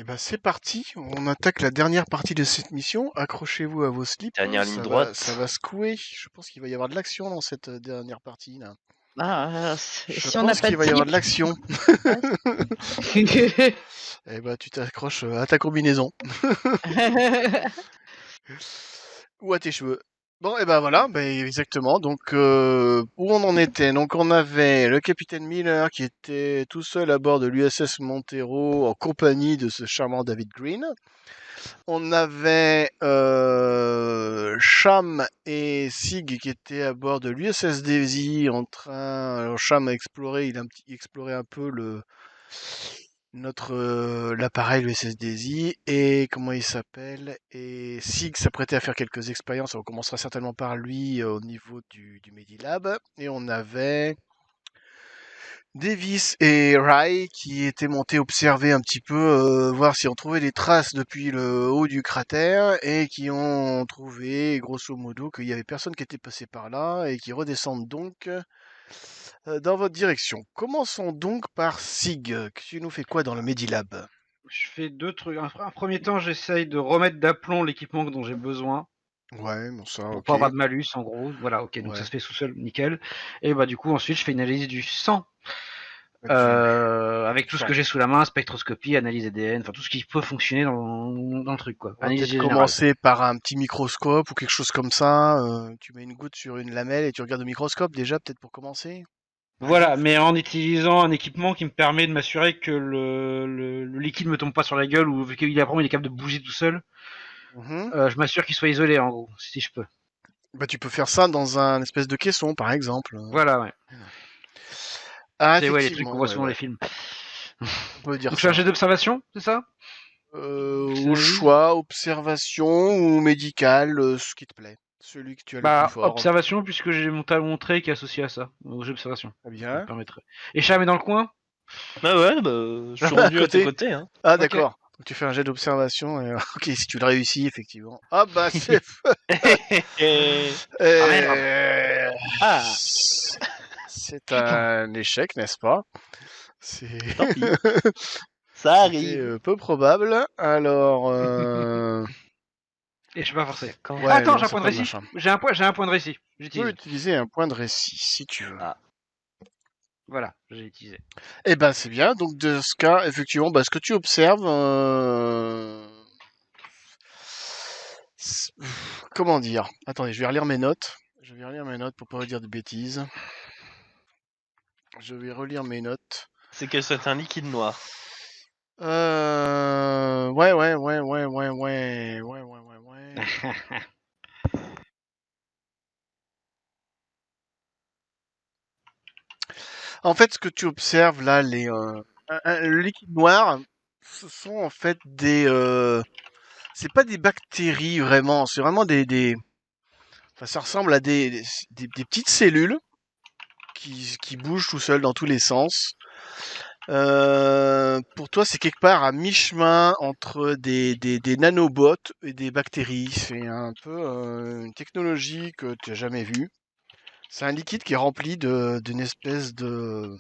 Et ben c'est parti, on attaque la dernière partie de cette mission. Accrochez-vous à vos slips, Dernière ligne droite. ça va secouer. Je pense qu'il va y avoir de l'action dans cette dernière partie là. Je Si on n'a pense pas qu'il de va y avoir slip. de l'action. Et ben tu t'accroches à ta combinaison ou à tes cheveux. Bon et ben voilà, exactement. Donc où on en était? Donc on avait le capitaine Miller qui était tout seul à bord de l'USS Montero en compagnie de ce charmant David Green. On avait Cham et Sig qui étaient à bord de l'USS Daisy en train. Alors Cham a exploré, explorait un peu l'appareil l'USS Daisy et comment il s'appelle, et Sig s'apprêtait à faire quelques expériences. On commencera certainement par lui au niveau du Medilab. Et on avait Davis et Rai qui étaient montés observer un petit peu, voir si on trouvait des traces depuis le haut du cratère, et qui ont trouvé grosso modo qu'il y avait personne qui était passé par là et qui redescendent donc dans votre direction. Commençons donc par Sig. Tu nous fais quoi dans le Medilab? Je fais deux trucs. Un premier temps, j'essaye de remettre d'aplomb l'équipement dont j'ai besoin. Ouais, bon ça, Pour ok. pas avoir de malus, en gros. Voilà, ok, donc Ouais. ça se fait sous sol, nickel. Et bah du coup, ensuite, je fais une analyse du sang. Avec tout ce que j'ai sous la main, spectroscopie, analyse ADN, enfin tout ce qui peut fonctionner dans le truc, quoi. On va Analyse peut-être générale. commencer par un petit microscope ou quelque chose comme ça. Tu mets une goutte sur une lamelle et tu regardes au microscope déjà, peut-être pour commencer. Voilà, mais en utilisant un équipement qui me permet de m'assurer que le liquide me tombe pas sur la gueule, ou vu qu'il est capable de bouger tout seul, Mhm. je m'assure qu'il soit isolé, en gros, si je peux. Bah, tu peux faire ça dans un espèce de caisson, par exemple. Voilà, ouais. Ah, C'est ouais, les trucs qu'on effectivement, voit ouais, souvent dans ouais. les films. On peut dire Donc je fais un ça, jet ouais. d'observation, c'est ça? Au choix, observation ou médical, ce qui te plaît. Celui que tu as le plus Bah, fort. observation, puisque j'ai mon trait qui est associé à ça, au jeu d'observation. Très Ça me bien. permettrait. Et Cham est dans le coin? Bah ouais, je suis À rendu à tes côté. côtés, hein. Ah, Ok. d'accord. Donc tu fais un jet d'observation. Et... ok, si tu le réussis, effectivement. Ah bah c'est... Ah merde. Ah, C'est un échec, n'est-ce pas? C'est... tant pis, ça C'était arrive. peu probable. Alors... Et je suis pas forcé. Quand... Ah, Ouais, attends, non, j'ai un c'est point de pas le récit. machin. J'ai un point de récit. Tu peux J'utilise. utiliser un point de récit, si tu veux. Ah, Voilà, j'ai utilisé. Eh ben, c'est bien. Donc, de ce cas, effectivement, ce que tu observes, comment dire? Attendez, je vais relire mes notes. Je vais relire mes notes pour pas vous dire de bêtises. Je vais relire mes notes. c'est que c'est un liquide noir. Ouais. En fait, ce que tu observes là, le liquide noir, ce sont en fait c'est pas des bactéries vraiment, c'est vraiment enfin, ça ressemble à des petites cellules qui bougent tout seuls dans tous les sens. Pour toi, c'est quelque part à mi-chemin entre des nanobots et des bactéries. C'est un peu une technologie que tu n'as jamais vue. C'est un liquide qui est rempli d'une espèce de...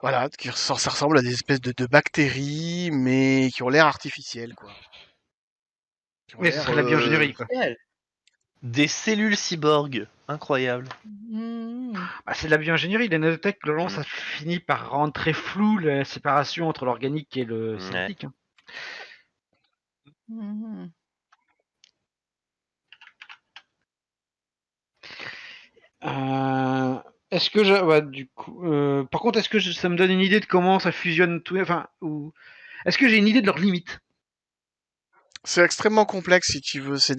Voilà, ça ressemble à des espèces de bactéries, mais qui ont l'air artificielles, quoi. Qui ont Mais ce l'air... serait de la biogénierie, quoi. Des cellules cyborgs, incroyable. Bah, c'est de la biogénierie. Les nanotech, globalement, ça finit par rendre très flou la séparation entre l'organique et le Ouais. synthétique. Est-ce que du coup, par contre, est-ce que ça me donne une idée de comment ça fusionne tout, enfin, ou est-ce que j'ai une idée de leurs limites? C'est extrêmement complexe, si tu veux. C'est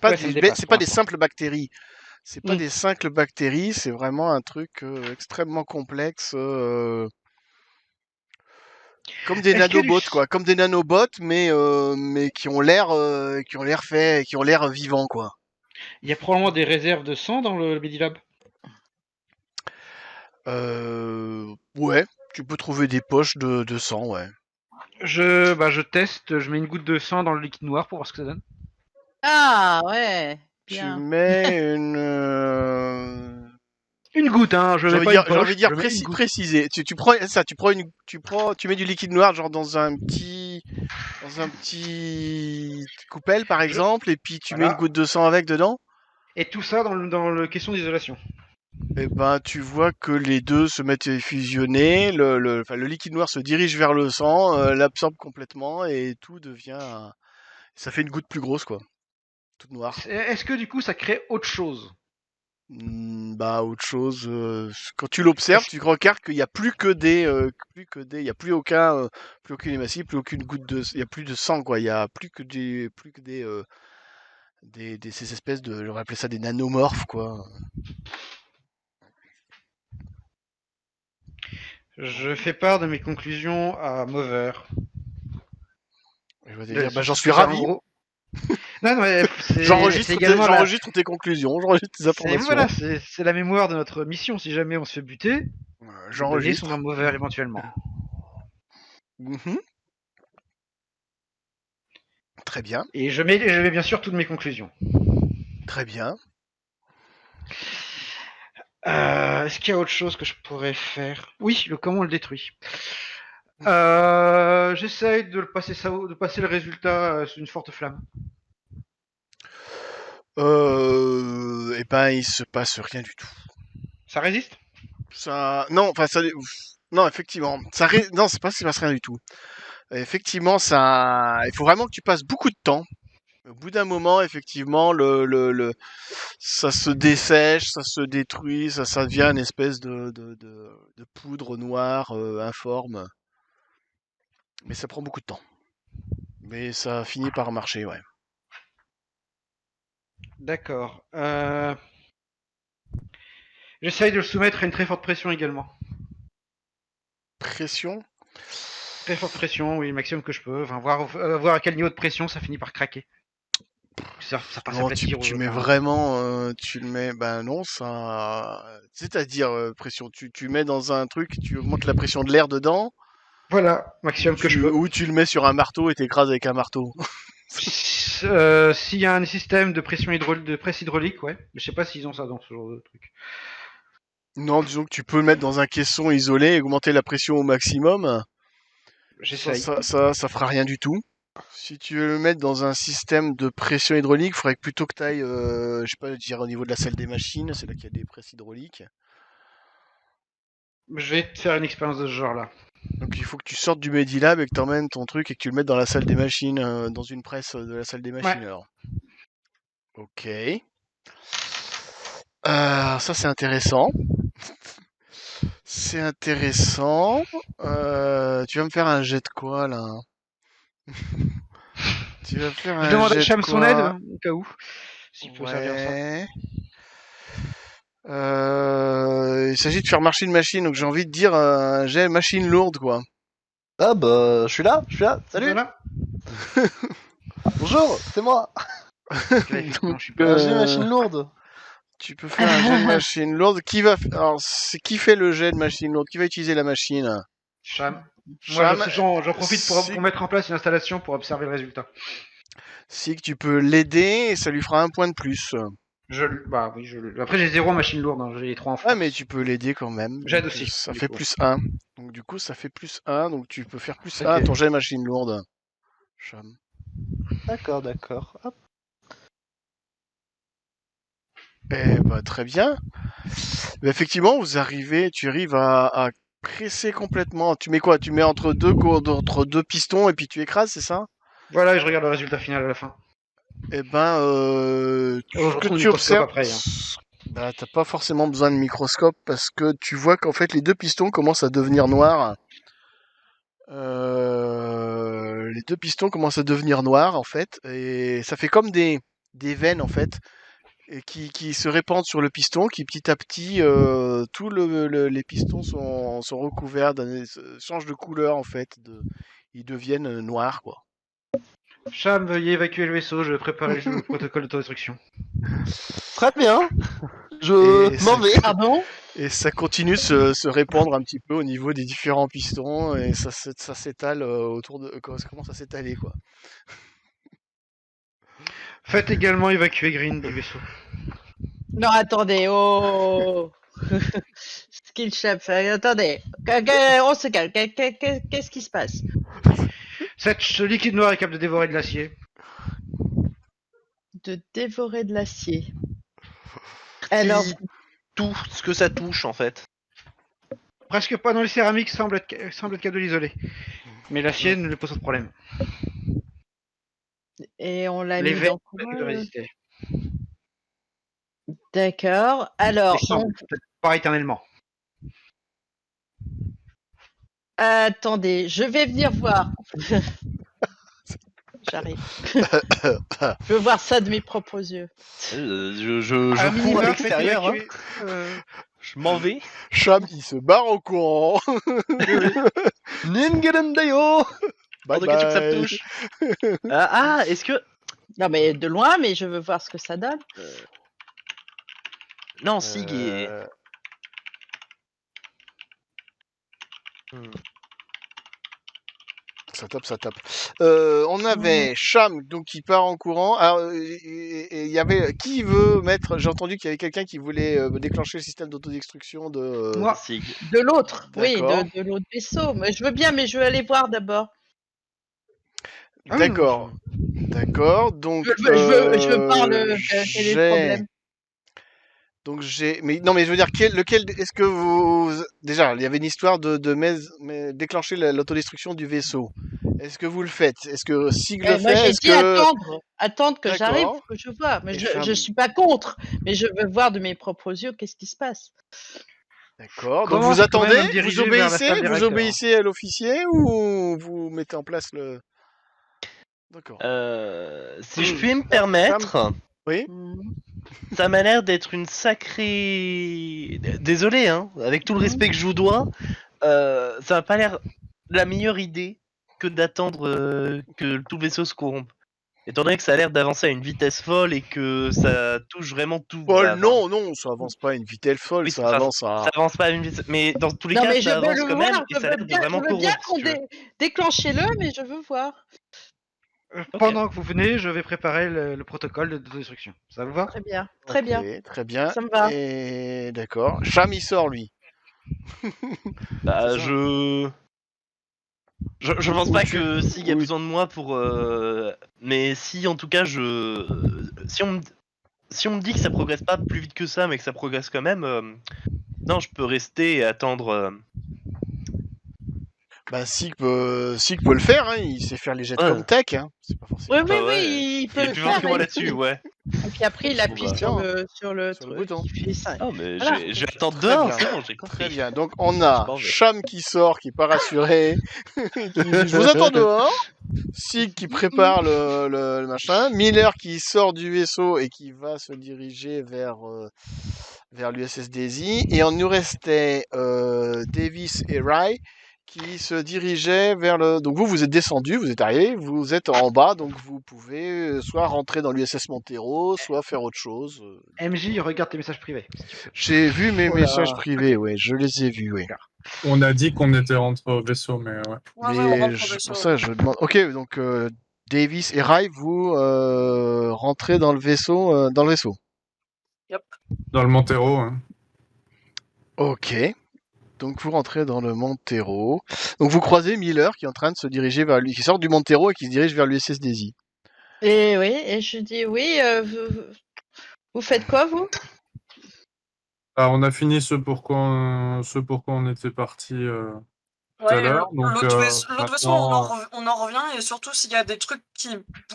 pas Ouais, ça me dépasse c'est pour pas des l'instant. simples bactéries. C'est pas Mm. des simples bactéries, c'est vraiment un truc extrêmement complexe, comme des Est-ce qu'il y a nanobots, quoi, comme des nanobots, mais qui ont l'air vivants, quoi. il y a probablement des réserves de sang dans le Medilab? Ouais, tu peux trouver des poches de sang, ouais. Je teste, je mets une goutte de sang dans le liquide noir pour voir ce que ça donne. Ah ouais, Tu bien. mets une Une goutte, hein, je J'ai mets envie pas de dire, une j'ai poche, envie de dire je mets une goutte. préciser. Tu prends ça, tu mets du liquide noir genre dans un petit coupelle par Je- exemple, et puis tu mets une Voilà. goutte de sang avec dedans. Et tout ça dans le question d'isolation. Et ben tu vois que les deux se mettent à fusionner. Enfin, le liquide noir se dirige vers le sang, l'absorbe complètement et tout devient. Ça fait une goutte plus grosse quoi, toute noire. Est-ce que du coup ça crée autre chose? Bah autre chose, quand tu l'observes, Est-ce- tu regardes qu'il y a il y a plus aucune hématie, plus aucune goutte il y a plus de sang quoi, il y a plus que ces espèces de, j'aurais appelé ça des nanomorphes quoi. Je fais part de mes conclusions à Mover. Je vais te De- dire, bah j'en suis c'est en ravi. gros. Non, mais c'est également la. J'enregistre tes conclusions, j'enregistre tes Voilà, informations. c'est la mémoire de notre mission. Si jamais on se fait buter, les données sont J'enregistre. dans Mover éventuellement. Mhm. Très bien, Et je mets bien sûr toutes mes conclusions. très bien. Est-ce qu'il y a autre chose que je pourrais faire? Oui, comment on le détruit. J'essaye de passer le résultat sous une forte flamme. Et ben il se passe rien du tout. Ça résiste? Ça, non, enfin ça, non effectivement, non c'est pas, ça se passe rien du tout. Effectivement, ça, il faut vraiment que tu passes beaucoup de temps. Au bout d'un moment, effectivement, ça se dessèche, ça se détruit, ça devient une espèce de poudre noire, informe. Mais ça prend beaucoup de temps. Mais ça finit par marcher, ouais. D'accord. J'essaye de le soumettre à une très forte pression également. Pression. Très forte pression, oui, le maximum que je peux. Enfin, voir à quel niveau de pression ça finit par craquer. Ça passe Non, aplatir. tu mets vraiment, tu le mets, ben non, ça, c'est-à-dire pression. Tu mets dans un truc, tu augmentes la pression de l'air dedans, Voilà, maximum que je peux. ou tu le mets sur un marteau et t'écrases avec un marteau. S'il y a un système de de presse hydraulique, ouais. Je sais pas s'ils ont ça dans ce genre de truc. Non, disons que tu peux le mettre dans un caisson isolé et augmenter la pression au maximum. J'essaye. Ça fera rien du tout. Si tu veux le mettre dans un système de pression hydraulique, il faudrait que plutôt que tu ailles, je sais pas, je dirais au niveau de la salle des machines, c'est là qu'il y a des presses hydrauliques. Je vais te faire une expérience de ce genre-là. Donc il faut que tu sortes du Medilab et que tu emmènes ton truc et que tu le mettes dans la salle des machines, dans une presse de la salle des Ouais. machines alors. Ok. Ça c'est intéressant. C'est intéressant. Tu vas me faire un jet de quoi là? Tu vas faire Je un demande à jet de Cham son aide, quoi? au cas où. S'il peut servir à ça. Ouais. Il s'agit de faire marcher une machine, donc j'ai envie de dire un jet machine lourde quoi. Ah bah, je suis là. Salut, Voilà. bonjour, c'est moi. Là, effectivement, je suis Donc, pas. J'ai une machine lourde. tu peux faire un jet de machine lourde. Alors, c'est qui fait le jet de machine lourde? Qui va utiliser la machine? Cham. Moi, Cham, j'en profite pour mettre en place une installation pour observer le résultat. si que tu peux l'aider, et ça lui fera un point de plus. Bah oui, Après, j'ai 0 en machine lourde, hein, j'ai les 3 en force. Ouais, mais tu peux l'aider quand même. J'aide Donc, aussi, ça du fait coup. plus 1. Donc du coup, ça fait plus 1. Donc tu peux faire plus Ok. 1 à ton jet de machine lourde. Cham. D'accord. Hop. Eh bah, très bien. Mais effectivement, tu arrives à presser complètement. Tu mets quoi? Tu mets entre deux pistons et puis tu écrases, c'est ça? Voilà, et je regarde le résultat final à la fin. Eh ben, Oh, ce je que retrouve le tu microscope observes, après. Hein. bah, t'as pas forcément besoin de microscope parce que tu vois qu'en fait les deux pistons commencent à devenir noirs. Les deux pistons commencent à devenir noirs en fait, et ça fait comme des veines en fait, et qui se répandent sur le piston, qui petit à petit, les pistons sont recouverts, changent de couleur en fait, ils deviennent noirs quoi. Cham, veuillez évacuer le vaisseau, je vais préparer le protocole d'autodestruction. Très bien. Et Je m'en vais. Pardon? Et ça continue de se répandre un petit peu au niveau des différents pistons et ça s'étale autour de. Ça commence à s'étaler quoi. Faites également évacuer Green du vaisseau. Non, attendez, oh! Skill chef, attendez. On se calme. Qu'est-ce qui se passe? Ce liquide noir est capable de dévorer de l'acier. De dévorer de l'acier. Alors, Tout ce que ça touche, en fait. Presque pas dans les céramiques, semble être capable de l'isoler. Mais l'acier ne lui pose pas de problème. et on l'a Les mis verres dans quoi? peuvent résister. D'accord. Alors, Les semble peut-être pas éternellement. attendez, je vais venir voir. J'arrive. Je veux voir ça de mes propres yeux. Je cours à l'extérieur. Je m'en vais. Cham, il se barre au courant. Ningalandayo. Bye En tout cas, que ça me bye. touche. Est-ce que... Non, mais de loin, mais je veux voir ce que ça donne. Non, Sig est... Ça tape. On avait Cham donc qui part en courant. Alors, il y avait qui veut mettre. J'ai entendu qu'il y avait quelqu'un qui voulait déclencher le système d'autodestruction de. Moi. Sig. De l'autre, oui, D'accord. de l'autre vaisseau. Mais je veux bien, mais je veux aller voir d'abord. Ah oui, D'accord. D'accord. Donc. Je veux voir quel est le problème. Donc mais non, mais je veux dire lequel est-ce que vous déjà il y avait une histoire de déclencher l'autodestruction du vaisseau. Est-ce que vous le faites? Est-ce que Sig le Moi, fait? j'ai Est-ce dit que attendre que j'arrive D'accord. pour que je vois. Mais Et je Cham. suis pas contre, mais je veux voir de mes propres yeux qu'est-ce qui se passe. D'accord. Donc Commence vous quand même à me attendez, diriger vers la salle des vous réacteurs. obéissez à l'officier ou vous mettez en place le. D'accord. Si je puis me permettre, Oui. ça m'a l'air d'être une sacrée... Désolé, hein, avec tout le respect que je vous dois, ça m'a pas l'air la meilleure idée que d'attendre que tout le vaisseau se corrompe. Étant donné que ça a l'air d'avancer à une vitesse folle et que ça touche vraiment tout. Non, ça avance pas à une vitesse folle, Oui, ça avance à. Ça avance pas à une vitesse, mais dans tous les Non, cas, mais je ça veux avance le quand voir. même et ça a l'air de vraiment Je veux bien corrompre. qu'on déclenche-le, mais je veux voir. Pendant que vous venez, je vais préparer le protocole d'autodestruction. Ça vous va? Très bien, très bien. Ok, très bien. Ça me va. Et d'accord. Cham il sort lui. Bah, C'est ça. je pense pas tu- que Sig a ou- besoin de moi pour. Mais si, en tout cas, si on me dit que ça progresse pas plus vite que ça, mais que ça progresse quand même, non, je peux rester et attendre. Bah Sig peut le faire, hein. Il sait faire les jets de Ouais. Comtech, hein. C'est pas forcément. Oui, Ah ouais. il peut Il est le plus fort que faire. moi là-dessus, ouais. Et puis après, il appuie Bon, bah, sur le sur le truc. bouton. Il fait ça. Oh, mais Voilà. je vais attendre Très dehors, bien. c'est bon, j'ai compris. Très bien. Donc on Je a m'en vais. Cham qui sort, qui est pas rassuré, qui dit, je vous attends dehors. Sig qui prépare le machin. Miller qui sort du vaisseau et qui va se diriger vers l'USS Daisy. Et on nous restait Davis et Rye qui se dirigeaient vers le. Donc vous êtes descendu, vous êtes arrivé, vous êtes en bas, donc vous pouvez soit rentrer dans l'USS Montero, soit faire autre chose. MJ, regarde tes messages privés. J'ai vu mes Oh là. messages privés, ouais, je les ai vus, ouais. On a dit qu'on était rentré au vaisseau, mais ouais. Ouais, Mais on rentre au pour vaisseau. ça, je demande. Ok, donc Davis et Rye, vous rentrez dans le vaisseau, Dans le Montero, hein. Ok. Donc vous rentrez dans le Montero. Donc vous croisez Miller qui est en train de se diriger vers lui, qui sort du Montero et qui se dirige vers l'USS Daisy. Et oui, et je dis oui, vous faites quoi, vous? Ah, on a fini ce pourquoi on était parti tout à Ouais, l'heure. Donc, l'autre vaisseau, maintenant- on en revient, et surtout s'il y a des trucs qui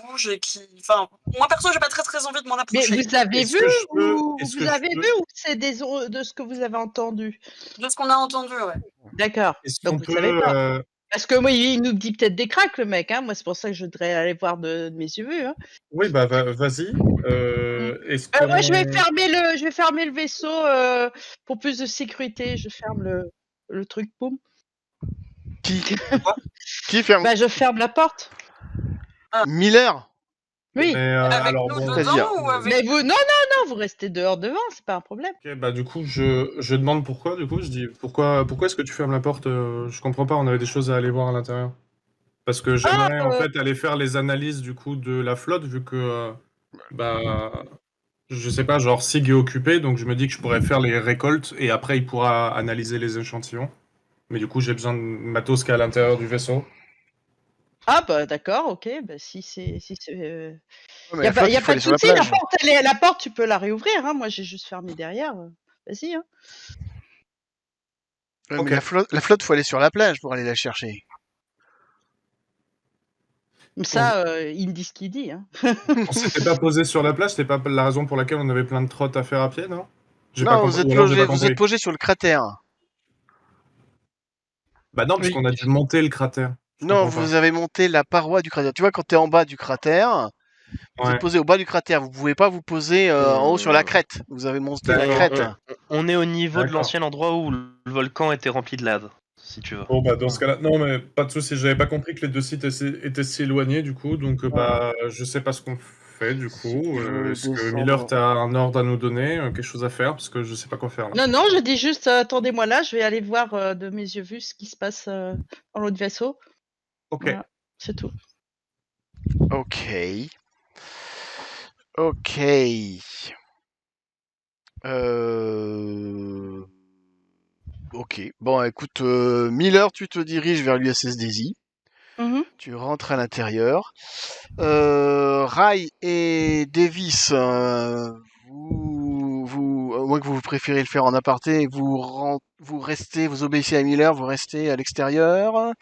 bougent et qui... Enfin, moi perso, j'ai pas très envie de m'en Mais approcher. vous avez Est-ce vu que je peux- ou est-ce vous que je avez peux- vu ou c'est de ce que vous avez entendu? De ce qu'on a entendu, ouais. D'accord. Est-ce Donc qu'on vous peut... savez pas. Parce que moi, il nous dit peut-être des cracks, le mec. Hein. Moi, c'est pour ça que je voudrais aller voir de mes yeux vus. Hein. Oui, bah vas-y. Est-ce Moi, je vais qu'on- fermer le vaisseau pour plus de sécurité. Je ferme le truc, boum. Qui ferme Bah, je ferme la porte. Miller. Oui. Mais, Avec alors, nous bon, c'est-à-dire- dedans ou avec... Mais vous, non, vous restez dehors devant, c'est pas un problème. ok, bah du coup, je demande pourquoi. Du coup, je dis pourquoi est-ce que tu fermes la porte? Je comprends pas. On avait des choses à aller voir à l'intérieur. Parce que j'aimerais en fait aller faire les analyses du coup de la flotte vu que bah Je sais pas, genre Sig est occupé, donc je me dis que je pourrais faire les récoltes et après il pourra analyser les échantillons. Mais du coup, j'ai besoin de matos qui est à l'intérieur du vaisseau. Ah bah d'accord, ok. Bah, si c'est Ouais, mais y a la flotte, y a il faut pas aller de sur la souci. plage. La porte, tu peux la réouvrir. Hein. Moi, j'ai juste fermé derrière. Vas-y. Hein. Ouais, mais Ok. la flotte, faut aller sur la plage pour aller la chercher. Mais ça, il me dit ce qu'il dit. Hein. On s'était pas posé sur la plage, c'était pas la raison pour laquelle on avait plein de trottes à faire à pied, non? J'ai pas Non, compris, ou alors j'ai pas vous êtes compris. posé sur le cratère. Bah non, parce Oui. qu'on a dû monter le cratère. Je Non, comprends pas. vous avez monté la paroi du cratère. Tu vois, quand t'es en bas du cratère, vous êtes Ouais. posé au bas du cratère. Vous pouvez pas vous poser en haut sur la Euh, crête. Vous avez monté la D'accord, crête. on est au niveau de d'accord. l'ancien endroit où le volcan était rempli de lave, si tu veux. Bon, bah dans ce cas-là, non, mais pas de soucis. J'avais pas compris que les deux sites étaient si éloignés, du coup, donc Voilà. bah je sais pas ce qu'on fait, du Si coup. tu veux Est-ce que Miller, descendre. t'as un ordre à nous donner, quelque chose à faire, parce que je sais pas quoi faire là. Non, non, je dis juste, attendez-moi là, je vais aller voir de mes yeux vus ce qui se passe dans l'autre vaisseau. Ok. Voilà, c'est tout. Ok. Ok. Ok. Bon, écoute, Miller, tu te diriges vers l'USS Daisy. Mhm. Tu rentres à l'intérieur. Rai et Davis, à moins que vous préférez le faire en aparté, vous restez, vous obéissez à Miller, vous restez à l'extérieur.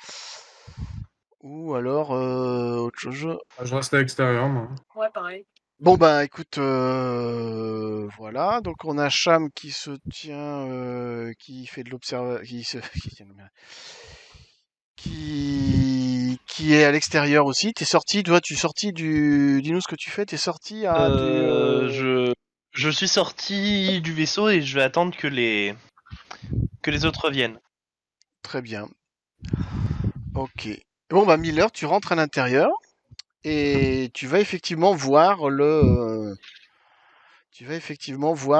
Ou alors autre chose. Ah, je reste à l'extérieur, moi. Ouais, pareil. Bon bah écoute, voilà. Donc on a Cham qui se tient, qui fait de l'observation, qui est à l'extérieur aussi. T'es sorti, toi, tu es sorti du, dis-nous ce que tu fais. T'es sorti à du, Je suis sorti du vaisseau et je vais attendre que les autres reviennent. très bien. Ok. Bon bah Miller, tu rentres à l'intérieur et tu vas effectivement voir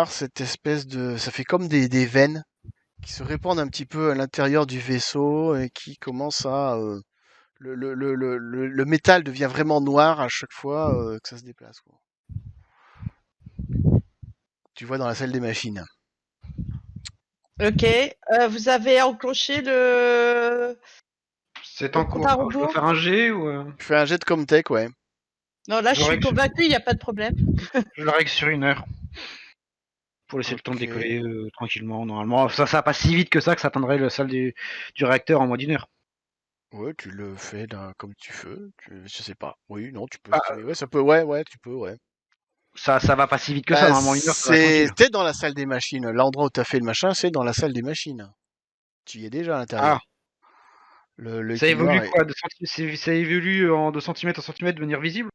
cette espèce de, ça fait comme des veines qui se répandent un petit peu à l'intérieur du vaisseau et qui commencent à le métal devient vraiment noir à chaque fois que ça se déplace, quoi. Tu vois dans la salle des machines. Ok, vous avez enclenché C'est le en compte cours. à Alors, je dois rebours? faire un G ou Tu fais un jet de Comtech, ouais. Non, là, je je suis règle, convaincue, il n'y a pas de problème. je le règle sur 1 heure pour laisser le temps de Ok. décoller tranquillement. Normalement, ça va pas si vite que ça atteindrait la salle du réacteur en moins d'1 heure. Ouais, tu le fais là, comme tu veux. Je sais pas. Oui, non, tu peux Ah, estimer. Ouais, ça peut. Ouais, ouais, tu peux, ouais. ça va pas si vite que ça. Bah, Normalement, 1 heure, ça va être tranquille. t'es dans la salle des machines. L'endroit où t'as fait le machin, c'est dans la salle des machines. Tu y es déjà à Ah, l'intérieur. Le ça couloir évolue est, quoi ça évolue en de centimètre en centimètre devenir visible?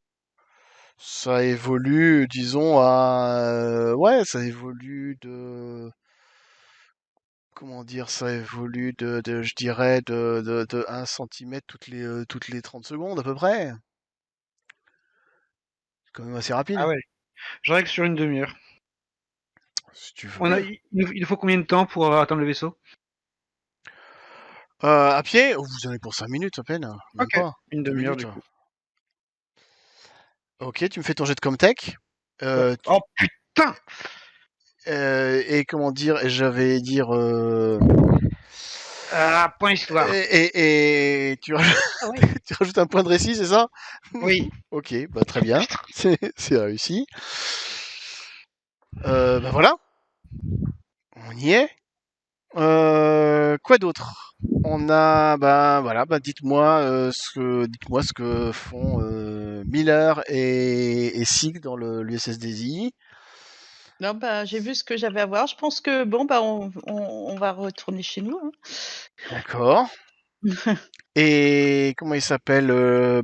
ça évolue, disons ouais, ça évolue de, comment dire, ça évolue je dirais de 1 centimètre toutes les 30 secondes à peu près. C'est quand même assez rapide, Ah ouais. Je règle sur 1/2 heure. si tu veux. Il nous faut combien de temps pour atteindre le vaisseau? À pied, oh, vous en avez pour 5 minutes à peine, même Ok, pas. une 2 demi-heure minutes. du coup. Ok, tu me fais ton jet de Comtech. Ouais. Oh putain! Et comment dire, j'avais dire, Ah, point histoire. et Ah oui. tu rajoutes un point de récit, c'est ça? Oui. Ok, bah très bien, c'est réussi. Bah voilà, on y est. Quoi d'autre? On a, bah voilà, bah dites-moi ce que font Miller et Sig dans l'USS Daisy. Non, bah, j'ai vu ce que j'avais à voir. Je pense que bon, bah, on va retourner chez nous. Hein. D'accord. Et comment il s'appelle?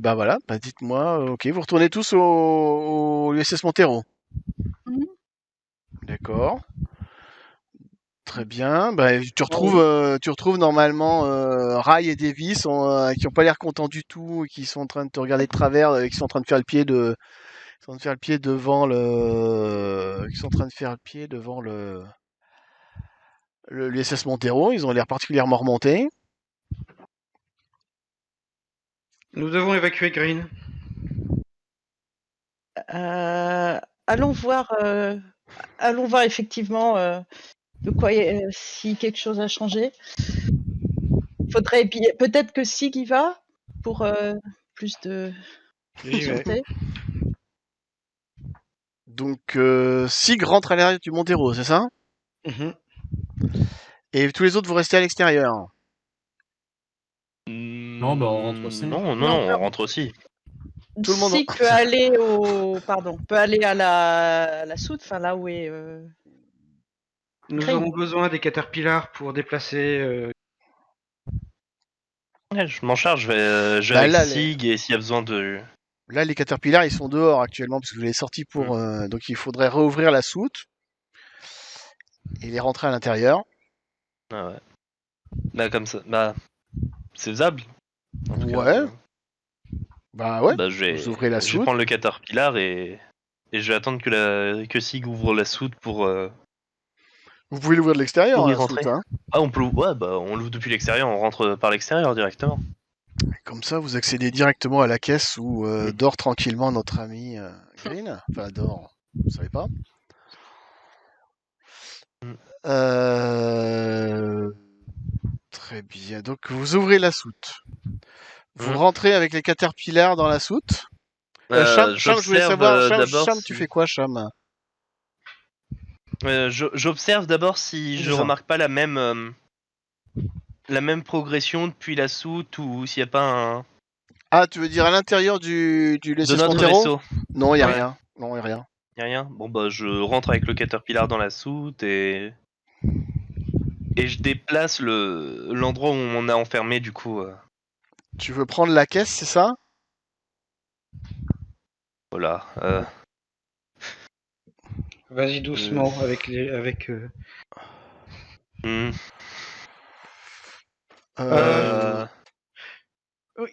Bah voilà, bah dites-moi. Ok, vous retournez tous au USS Montero. Mhm. D'accord. Très bien. Bah, Ah oui. tu retrouves normalement Rai et Davis qui ont pas l'air contents du tout, et qui sont en train de te regarder de travers, qui sont en train de faire le pied qui sont en train de faire le pied devant qui sont en train de faire le pied devant l'USS Montero. Ils ont l'air particulièrement remontés. Nous devons évacuer Green. Alors, allons voir effectivement de quoi si quelque chose a changé. Faudrait peut-être que Sig y va pour plus de J'y vais. sûreté. Donc, Sig rentre à l'arrière du Montero, c'est ça? Mhm. Et tous les autres, vous restez à l'extérieur. Non, bah, on rentre aussi. Non, Non, on rentre aussi. Tout le monde Sig peut aller peut aller à la soute, enfin là où est. Nous Green. aurons besoin des caterpillars pour déplacer. Ouais, je m'en charge, je vais Bah, avec là, Sig et s'il y a besoin de... Là, les caterpillars, ils sont dehors actuellement parce que vous les sortis pour. Donc, il faudrait réouvrir la soute et les rentrer à l'intérieur. Ah ouais. Bah comme ça, bah... C'est faisable. En tout cas, Ouais. Bah ouais. bah, je Vous ouvrez la vais soute. prendre le Caterpillar et je vais attendre que Sig ouvre la soute pour Vous pouvez l'ouvrir de l'extérieur, Pour y la soute, rentrer. hein. Ah, on peut ouais, bah on l'ouvre depuis l'extérieur, on rentre par l'extérieur directement. Comme ça, vous accédez directement à la caisse où dort tranquillement notre ami Green. Enfin, dort. Vous savez pas. Très bien. Donc, vous ouvrez la soute. Vous rentrez avec les caterpillars dans la soute. Cham, je voulais J'observe savoir, d'abord Cham, si... tu fais quoi, Cham? J'observe d'abord si C'est je ça. remarque pas la même progression depuis la soute ou s'il n'y a pas un... Ah, tu veux dire à l'intérieur du de Lessus notre Montero? vaisseau. Non, il y a Ouais. rien. Non, il y a rien. Y'a rien. Bon bah je rentre avec le Caterpillar dans la soute et je déplace l'endroit où on a enfermé du coup. Tu veux prendre la caisse, c'est ça? Voilà. Vas-y doucement avec les. Hmm.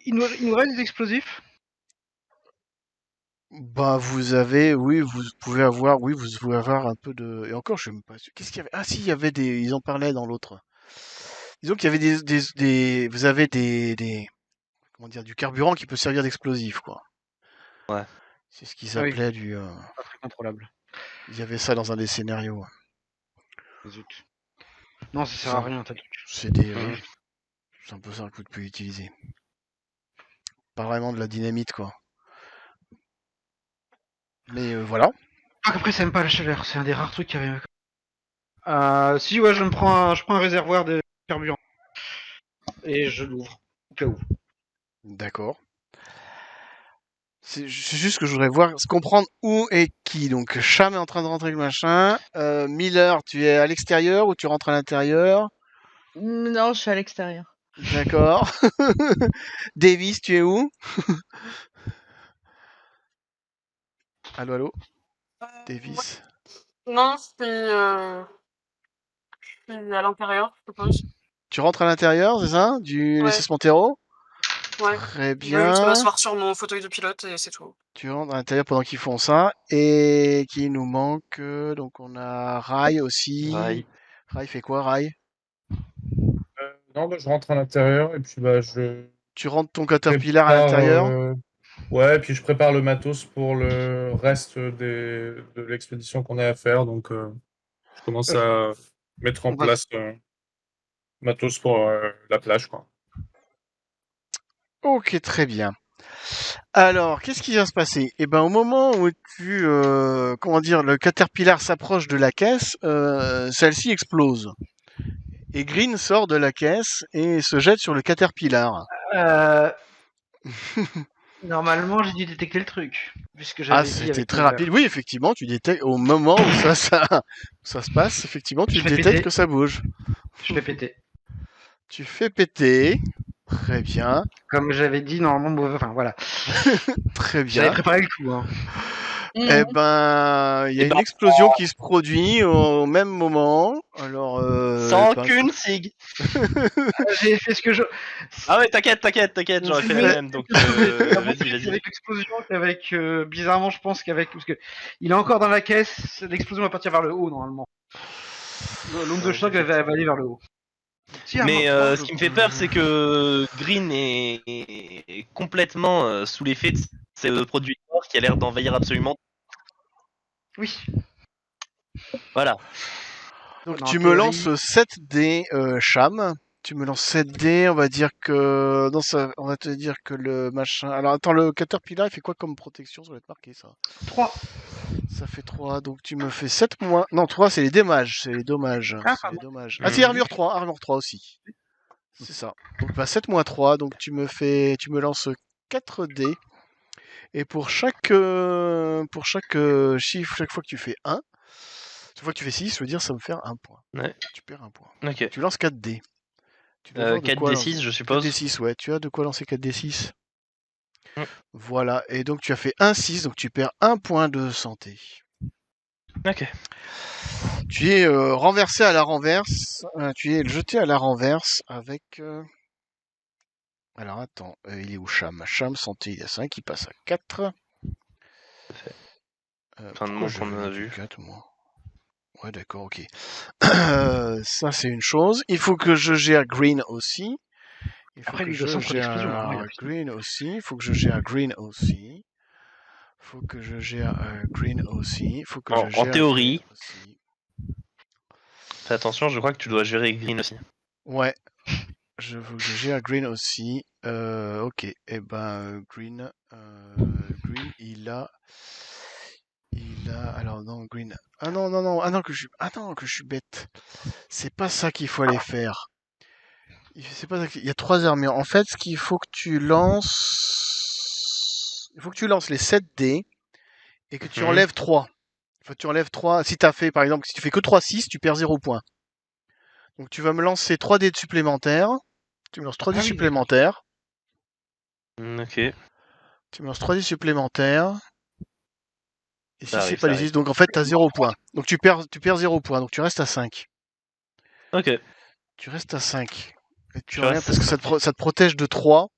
Il nous reste des explosifs. Bah, vous avez, oui, vous pouvez avoir un peu de. Et encore, je sais même pas. Qu'est-ce qu'il y avait? Ah, si, il y avait des. Ils en parlaient dans l'autre. Disons qu'il y avait vous avez comment dire, du carburant qui peut servir d'explosif, quoi. Ouais. C'est ce qu'ils Ah oui. appelaient du. Pas très contrôlable. Il y avait ça dans un des scénarios. Zut. Non, ça sert à rien, t'as truc. C'est des. C'est un peu ça que vous pouvez utiliser. Pas vraiment de la dynamite, quoi. Mais voilà. Après, ça aime pas la chaleur, c'est un des rares trucs qui avait. Si, ouais, je prends un réservoir de carburant. Et je l'ouvre. Au cas où. D'accord. C'est juste que je voudrais voir, comprendre où est qui. Donc, Cham est en train de rentrer le machin. Miller, tu es à l'extérieur ou tu rentres à l'intérieur? Non, je suis à l'extérieur. D'accord. Davis, tu es où? Allô, allô? Davis. Non, je suis à l'intérieur, je suppose. Tu rentres à l'intérieur, c'est ça? Du Ouais. SS Montero? Ouais. Très Je vais juste bien. m'asseoir sur mon fauteuil de pilote et c'est tout. Tu rentres à l'intérieur pendant qu'ils font ça. Et qui nous manque? Donc, on a Rai aussi. Rai. Rai fait quoi, Rai? Non, bah, je rentre à l'intérieur et puis bah, je Tu rentres ton Caterpillar à prépare, l'intérieur? ouais, et puis je prépare le matos pour le reste de l'expédition qu'on a à faire. Donc, je commence à mettre en On va- place matos pour la plage, quoi. Ok, très bien. Alors, qu'est-ce qui va se passer? Eh ben, au moment où comment dire, le Caterpillar s'approche de la caisse, celle-ci explose. Et Green sort de la caisse et se jette sur le Caterpillar. Normalement, j'ai dû détecter le truc. Puisque Ah, j'avais dit c'était avec très Miller. rapide. Oui, effectivement, tu détectes au moment où ça se passe, effectivement, tu Je fais détectes péter. que ça bouge. Je fais péter. Tu fais péter. Très bien, Comme j'avais dit, normalement, enfin voilà. très J'avais bien. préparé le coup. Hein. Eh ben, il y a une explosion qui se produit au même moment. Alors, Sans ben, aucune Sig. J'ai fait ce que je. Ah ouais, t'inquiète, j'aurais fait la Mais- même, donc Avec vas-y. l'explosion qu'avec bizarrement, je pense qu'avec parce que il est encore dans la caisse, l'explosion va partir vers le haut normalement. L'onde de choc va aller vers le haut. Tiens, Mais maintenant, ce qui me fait peur, c'est que Green est complètement sous l'effet de ce produit noir qui a l'air d'envahir absolument. Oui. Voilà. Donc En tu me théorie- lances 7 dés, Cham. Tu me lances 7 dés, on va dire que... Non, ça... on va te dire que le machin... Alors attends, le Caterpillar, il fait quoi comme protection? Ça doit être marqué, ça. 3. Ça fait 3, donc tu me fais 7 moins... Non, 3, c'est les dommages, c'est les dommages. Ah, c'est les pardon. dommages. Ah si, Mhm. armure 3 aussi. C'est ça. Donc bah, 7 moins 3, donc tu me lances 4 dés. Et pour chaque chiffre, chaque fois que tu fais 1, chaque fois que tu fais 6, je veux dire, ça me fait un point. Ouais. Tu perds un point. Ok. Tu lances 4 dés. Tu dois avoir de quoi 4d6, lancer. je suppose. 4d6, ouais. Tu as de quoi lancer 4d6. Mm. Voilà. Et donc tu as fait 1-6, donc tu perds un point de santé. Ok. Tu es renversé à la renverse. Tu es jeté à la renverse avec... Alors attends, il est où Cham? Cham, santé, il a 5, il passe à 4. Fait. Fin de Pourquoi mon je point de vais vue. du 4, moi? Ouais, d'accord, ok. Ça, c'est une chose. Il faut que je gère Green aussi. Il faut Après, que lui, je 200 pour l'explosion, gère vraiment, il a plus. Green aussi. Il faut que je gère Green aussi. Il faut que je gère Green aussi. Il faut que je En gère théorie. Green aussi. Fais attention, je crois que tu dois gérer Green aussi. Ouais. Je veux que je gère Green aussi. Ok. Eh ben, Green, il a... Alors non, Green... Ah non, non, non. Ah non, que je suis bête. C'est pas ça qu'il faut aller faire. C'est pas ça il y a 3 armures. En fait, ce qu'il faut que tu lances... Il faut que tu lances les 7 dés et que tu Mhm. enlèves 3. Faut que tu enlèves 3. Si t'as fait, par exemple, si tu fais que 3-6, tu perds 0 points. Donc tu vas me lancer 3 dés supplémentaires. Tu me lances 3 dés Ah oui, supplémentaires. Ok. Tu me lances 3 dés supplémentaires. Et si Ça c'est arrive, pas ça les 6, arrive. donc en fait t'as 0 points. Donc tu perds 0 points. Donc tu restes à 5. Ok. Tu restes à 5. Et tu Je reviens reste parce à que ça 5. te protège de 3.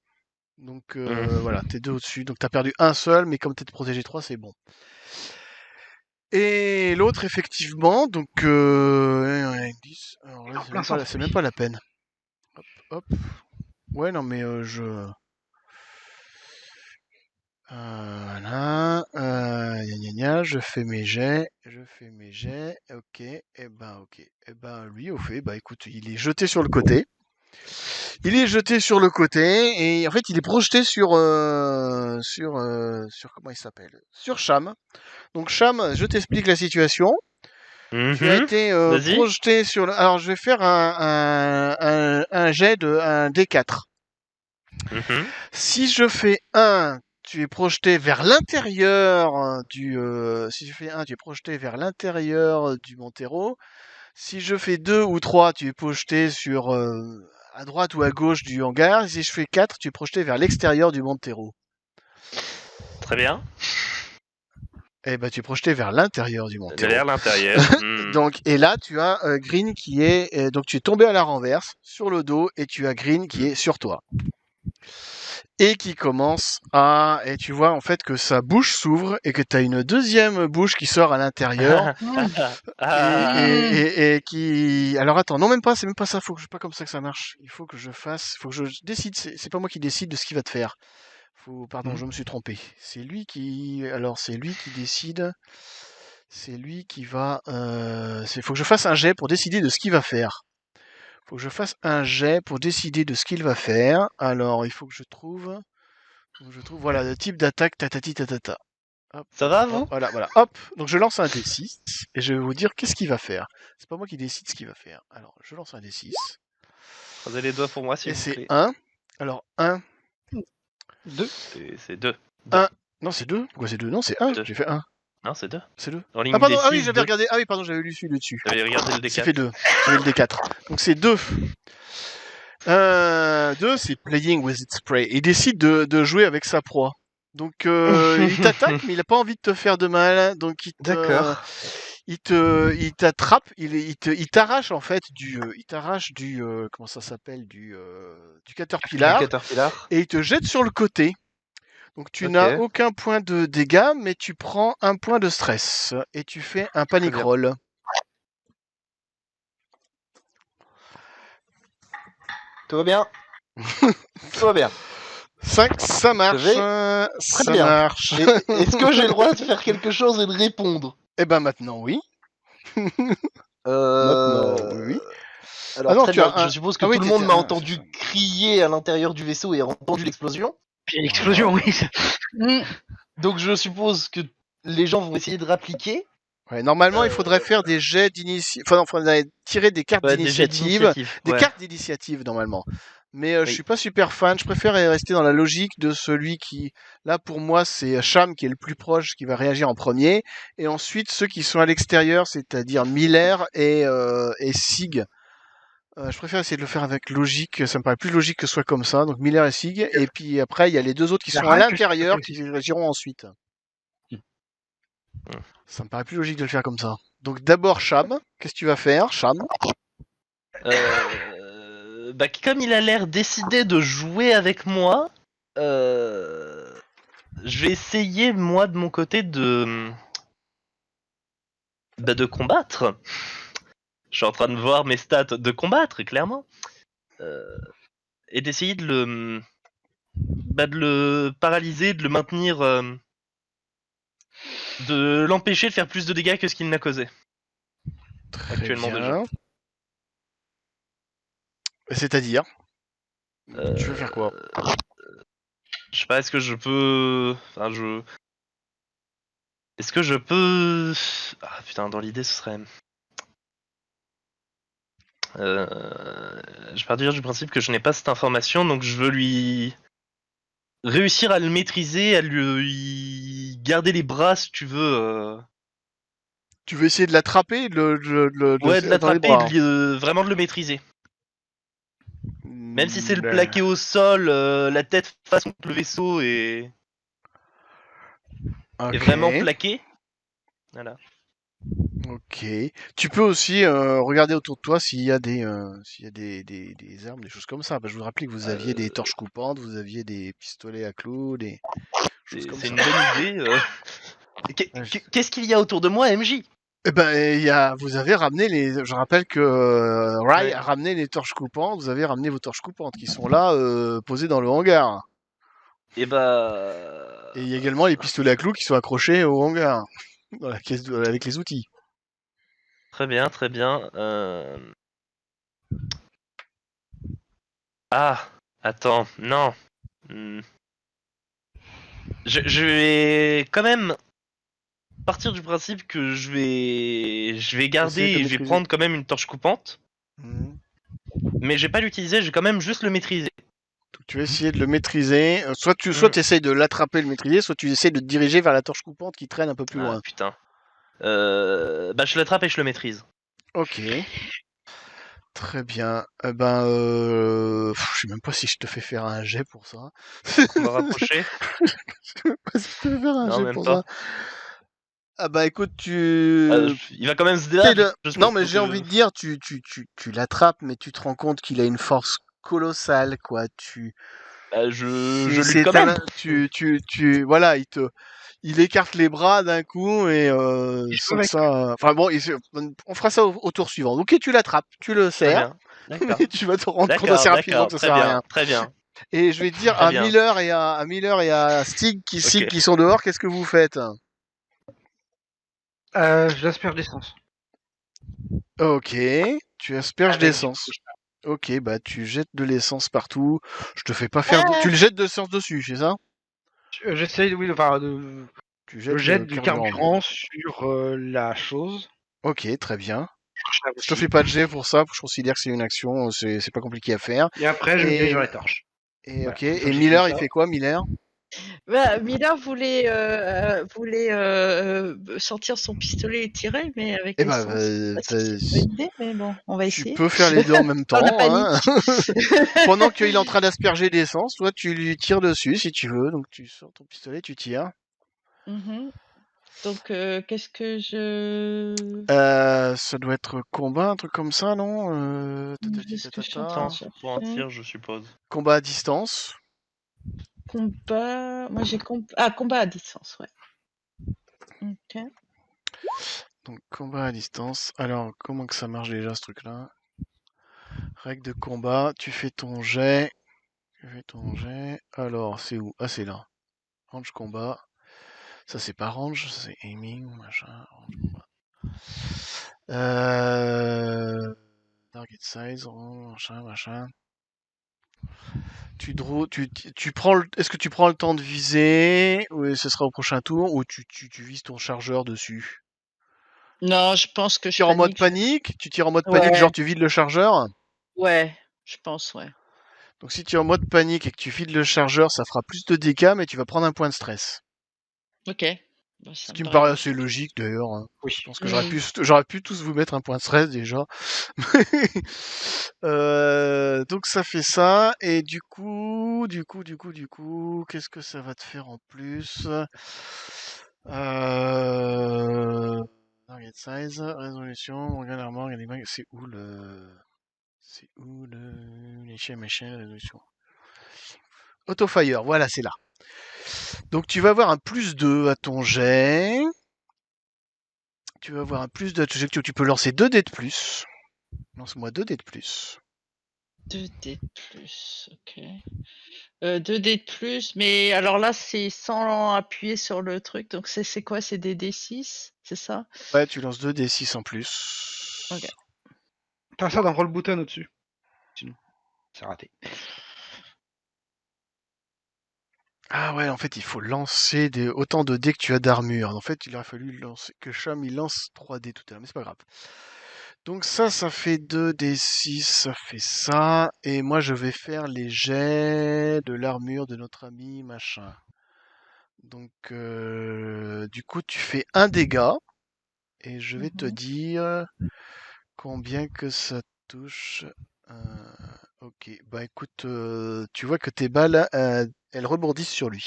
Donc Mhm. voilà, t'es 2 au-dessus. Donc t'as perdu un seul, mais comme t'es protégé 3, c'est bon. Et l'autre, effectivement, donc 10. Alors là, plein centre, c'est lui. même pas la peine. Hop, hop. Ouais, non, mais voilà. Gna gna gna, je fais mes jets. Ok, et ben, ok. Et ben, lui, au fait, bah écoute, il est jeté sur le côté. Il est jeté sur le côté et en fait il est projeté sur comment il s'appelle? Sur Cham. Donc Cham, je t'explique la situation. Tu as Mhm. été Vas-y. projeté sur le... Alors je vais faire un jet de un D4. Mhm. Si je fais 1, tu es projeté vers l'intérieur si je fais 1, tu es projeté vers l'intérieur du Montero. Si je fais 2 ou 3, tu es projeté sur à droite ou à gauche du hangar. Si je fais 4, tu es projeté vers l'extérieur du Montero. Très bien. Eh ben, tu es projeté vers l'intérieur du Montero. Derrière l'intérieur. Mhm. Donc, et là, tu as Green qui est... donc, tu es tombé à la renverse, sur le dos, et tu as Green qui est sur toi. Et qui commence à... Et tu vois, en fait, que sa bouche s'ouvre, et que tu as une deuxième bouche qui sort à l'intérieur. Ah. Et qui... Alors, attends, non, même pas, c'est même pas ça, faut que je... pas comme ça que ça marche. Il faut que je fasse... faut que je décide, c'est pas moi qui décide de ce qu'il va te faire. Pardon, je me suis trompé. C'est lui qui... Alors, c'est lui qui décide... C'est lui qui va... faut que je fasse un jet pour décider de ce qu'il va faire. Faut que je fasse un jet pour décider de ce qu'il va faire. Alors, il faut que je trouve... Voilà, le type d'attaque, tatati tatata. Hop, Ça va, vous? voilà, voilà. Hop, donc je lance un D6 et je vais vous dire qu'est-ce qu'il va faire. C'est pas moi qui décide ce qu'il va faire. Alors, je lance un D6 Croisez les doigts pour moi, s'il et vous c'est plaît. 1. Alors, 1, 2. C'est 2. 1. Non, c'est 2. Pourquoi c'est 2? Non, c'est 1. Deux. J'ai fait 1. Non, c'est 2. C'est 2. En ligne Ah, pardon, des ah oui, 6, j'avais 2. regardé. Ah oui, pardon, j'avais lu celui dessus. J'avais regardé le C'est D4. fait 2. J'avais le D4. Donc c'est 2. 2, c'est playing with its prey. Il décide de jouer avec sa proie. Donc il t'attaque, mais il a pas envie de te faire de mal. Donc D'accord. il t'attrape, il t'arrache en fait comment ça s'appelle, du Caterpillar, Caterpillar. et il te jette sur le côté. Donc tu Ok. n'as aucun point de dégâts, mais tu prends un point de stress et tu fais un panic bien. roll. Tout va bien. Tout va bien. 5, ça marche. Je vais- Ça bien. marche. Est-ce que j'ai le droit de faire quelque chose et de répondre? Eh ben maintenant, oui. Maintenant, oui. Alors Ah non, très tu as bien, je un... suppose que Ah oui, tout le monde m'a c'est entendu ça. crier à l'intérieur du vaisseau et a entendu l'explosion. Puis l'explosion, oui. Mm. Donc je suppose que les gens vont essayer de répliquer. Ouais, normalement, il faudrait faire des jets d'initiative. Enfin, il faudrait tirer des cartes Ouais, des jets d'initiative. d'initiative. Des Ouais. cartes d'initiative, normalement. Mais je Oui. suis pas super fan. Je préfère rester dans la logique de celui qui... Là, pour moi, c'est Cham qui est le plus proche, qui va réagir en premier. Et ensuite, ceux qui sont à l'extérieur, c'est-à-dire Miller et Sig. Je préfère essayer de le faire avec logique. Ça me paraît plus logique que ce soit comme ça. Donc Miller et Sig. Et puis après, il y a les deux autres qui Il y a sont à Rai que je l'intérieur préfère qui réagiront ensuite. Hmm. Ça me paraît plus logique de le faire comme ça. Donc d'abord Cham, qu'est-ce que tu vas faire, Cham? Bah, comme il a l'air décidé de jouer avec moi, je vais essayer moi de mon côté de combattre. Je suis en train de voir mes stats de combattre, clairement. Et d'essayer de le paralyser, de le maintenir, de l'empêcher de faire plus de dégâts que ce qu'il n'a causé. Très Actuellement déjà. bien. C'est-à-dire, Euh, tu veux faire quoi? Je sais pas, est-ce que je peux... Enfin, Est-ce que je peux... Ah putain, dans l'idée ce serait... Je pars du principe que je n'ai pas cette information, donc je veux lui réussir à le maîtriser, à lui garder les bras si tu veux. Tu veux essayer de l'attraper, Ouais, de dans les l'attraper et bras. vraiment de le maîtriser. Même si c'est le Ben, plaquer au sol, la tête face contre le vaisseau et ok, vraiment plaqué. Voilà. ok. Tu peux aussi regarder autour de toi s'il y a des armes, des choses comme ça. Je vous rappelle que vous aviez des torches coupantes, vous aviez des pistolets à clous, des choses comme C'est ça. une bonne idée. Ouais, Qu'est-ce qu'il y a autour de moi, MJ? Eh ben, vous avez ramené les. Je rappelle que Rai Ouais. a ramené les torches coupantes. Vous avez ramené vos torches coupantes qui sont là, posées dans le hangar. Et bah... Et il y a également les pistolets à clous qui sont accrochés au hangar, dans la caisse avec les outils. Très bien, très bien. Ah, attends, non. Hmm. Je vais quand même partir du principe que je vais garder Essaye de et je vais maîtriser. prendre quand même une torche coupante, Mhm. mais je vais pas l'utiliser, je vais quand même juste le maîtriser. Donc, tu vas essayer de le maîtriser. Soit tu Hmm. essayes de l'attraper, le maîtriser, soit tu essayes de te diriger vers la torche coupante qui traîne un peu plus Ah loin. putain. Bah je l'attrape et je le maîtrise. Ok. Très bien. Je sais même pas si je te fais faire un jet pour ça. On va rapprocher. Je sais pas si je te fais faire un Non, jet même pour ça. pas. Ah bah écoute, tu... Il va quand même se T'es débattre. Je Non suppose, mais donc, j'ai envie de dire, tu l'attrapes, mais tu te rends compte qu'il a une force colossale, quoi. bah, je lutte C'est quand même. voilà, il écarte les bras d'un coup et Il joue sans que avec. ça... Enfin bon, on fera ça au tour suivant. Ok, tu l'attrapes, tu le Très serres, bien. D'accord. mais tu vas te rendre compte D'accord, assez rapidement que d'accord. ça Très sert à bien, rien. très bien, Et je vais dire très bien. à Miller et à Sig Ok. qui sont dehors, qu'est-ce que vous faites? Je l'asperge d'essence. Ok, tu asperges Avec du d'essence. Ok, bah tu jettes de l'essence partout. Je te fais pas faire de... Tu le jettes de l'essence dessus, c'est ça? J'essaye, oui, enfin, de... Tu Je jettes jette du carburant. carburant sur la chose. Ok, très bien. Je la Je te aussi. fais pas de jet pour ça, je considère que c'est une action, c'est pas compliqué à faire. Et après, je me dirige Et, vers les torches. Voilà, ok, une fois et que j'ai Miller, fait il ça. fait quoi, Miller? Bah, Miller voulait sortir son pistolet et tirer, mais avec Eh ben, l'essence, je sais pas si c'est une bonne idée, mais bon, on va tu essayer. peux faire les deux en même Dans la temps, hein. panique. Pendant qu'il est en train d'asperger d'essence, toi tu lui tires dessus si tu veux, donc tu sors ton pistolet, tu tires. Mhm. Donc, qu'est-ce que je... Ça doit être combat, un truc comme ça, non? Tatati Qu'est-ce que je suis en tatata. train de Distance pour un chercher? tir, je suppose. Combat à distance. Combat... Moi, j'ai combat à distance, ouais. Ok. Donc combat à distance. Alors, comment que ça marche déjà ce truc-là? Règle de combat, tu fais ton jet. Tu fais ton jet. Alors, c'est où? Ah, c'est là. Range combat. Ça, c'est pas range, c'est aiming, machin. Range, target size, machin. Tu prends est-ce que tu prends le temps de viser, ou ce sera au prochain tour, ou tu vises ton chargeur dessus? Non, je pense que Tu je tires en mode panique. panique? Tu tires en mode panique, Ouais, genre tu vides le chargeur? ouais, je pense, ouais. Donc si tu es en mode panique et que tu vides le chargeur, ça fera plus de dégâts, mais tu vas prendre un point de stress. Ok. Bah, Ce ça me qui me paraît paraît assez logique. logique d'ailleurs, hein. Oui. Je pense que j'aurais pu tous vous mettre un point de stress déjà. Donc ça fait ça, et du coup, qu'est-ce que ça va te faire en plus? Target size, résolution, regarde l'armor, regarde les mags, c'est où l'échelle, machin, résolution. Autofire, voilà, c'est là. Donc tu vas avoir un +2 à ton jet. Tu vas avoir un plus de tu peux lancer 2 dés de plus. Lance-moi 2 dés de plus. 2 dés de plus, ok. 2 dés de plus, mais alors là, c'est sans appuyer sur le truc. Donc c'est quoi? C'est des D6, c'est ça? Ouais, tu lances 2 D6 en plus. Ok. T'as ça dans roll button au-dessus. Sinon, c'est raté. Ah ouais, en fait, il faut lancer autant de dés que tu as d'armure. En fait, il aurait fallu lancer que Cham il lance 3 dés tout à l'heure, mais c'est pas grave. Donc ça fait 2 D6, ça fait ça. Et moi, je vais faire les jets de l'armure de notre ami machin. Donc, du coup, tu fais un dégât. Et je vais te dire combien que ça touche. Ok, bah écoute, tu vois que tes balles, elles rebondissent sur lui.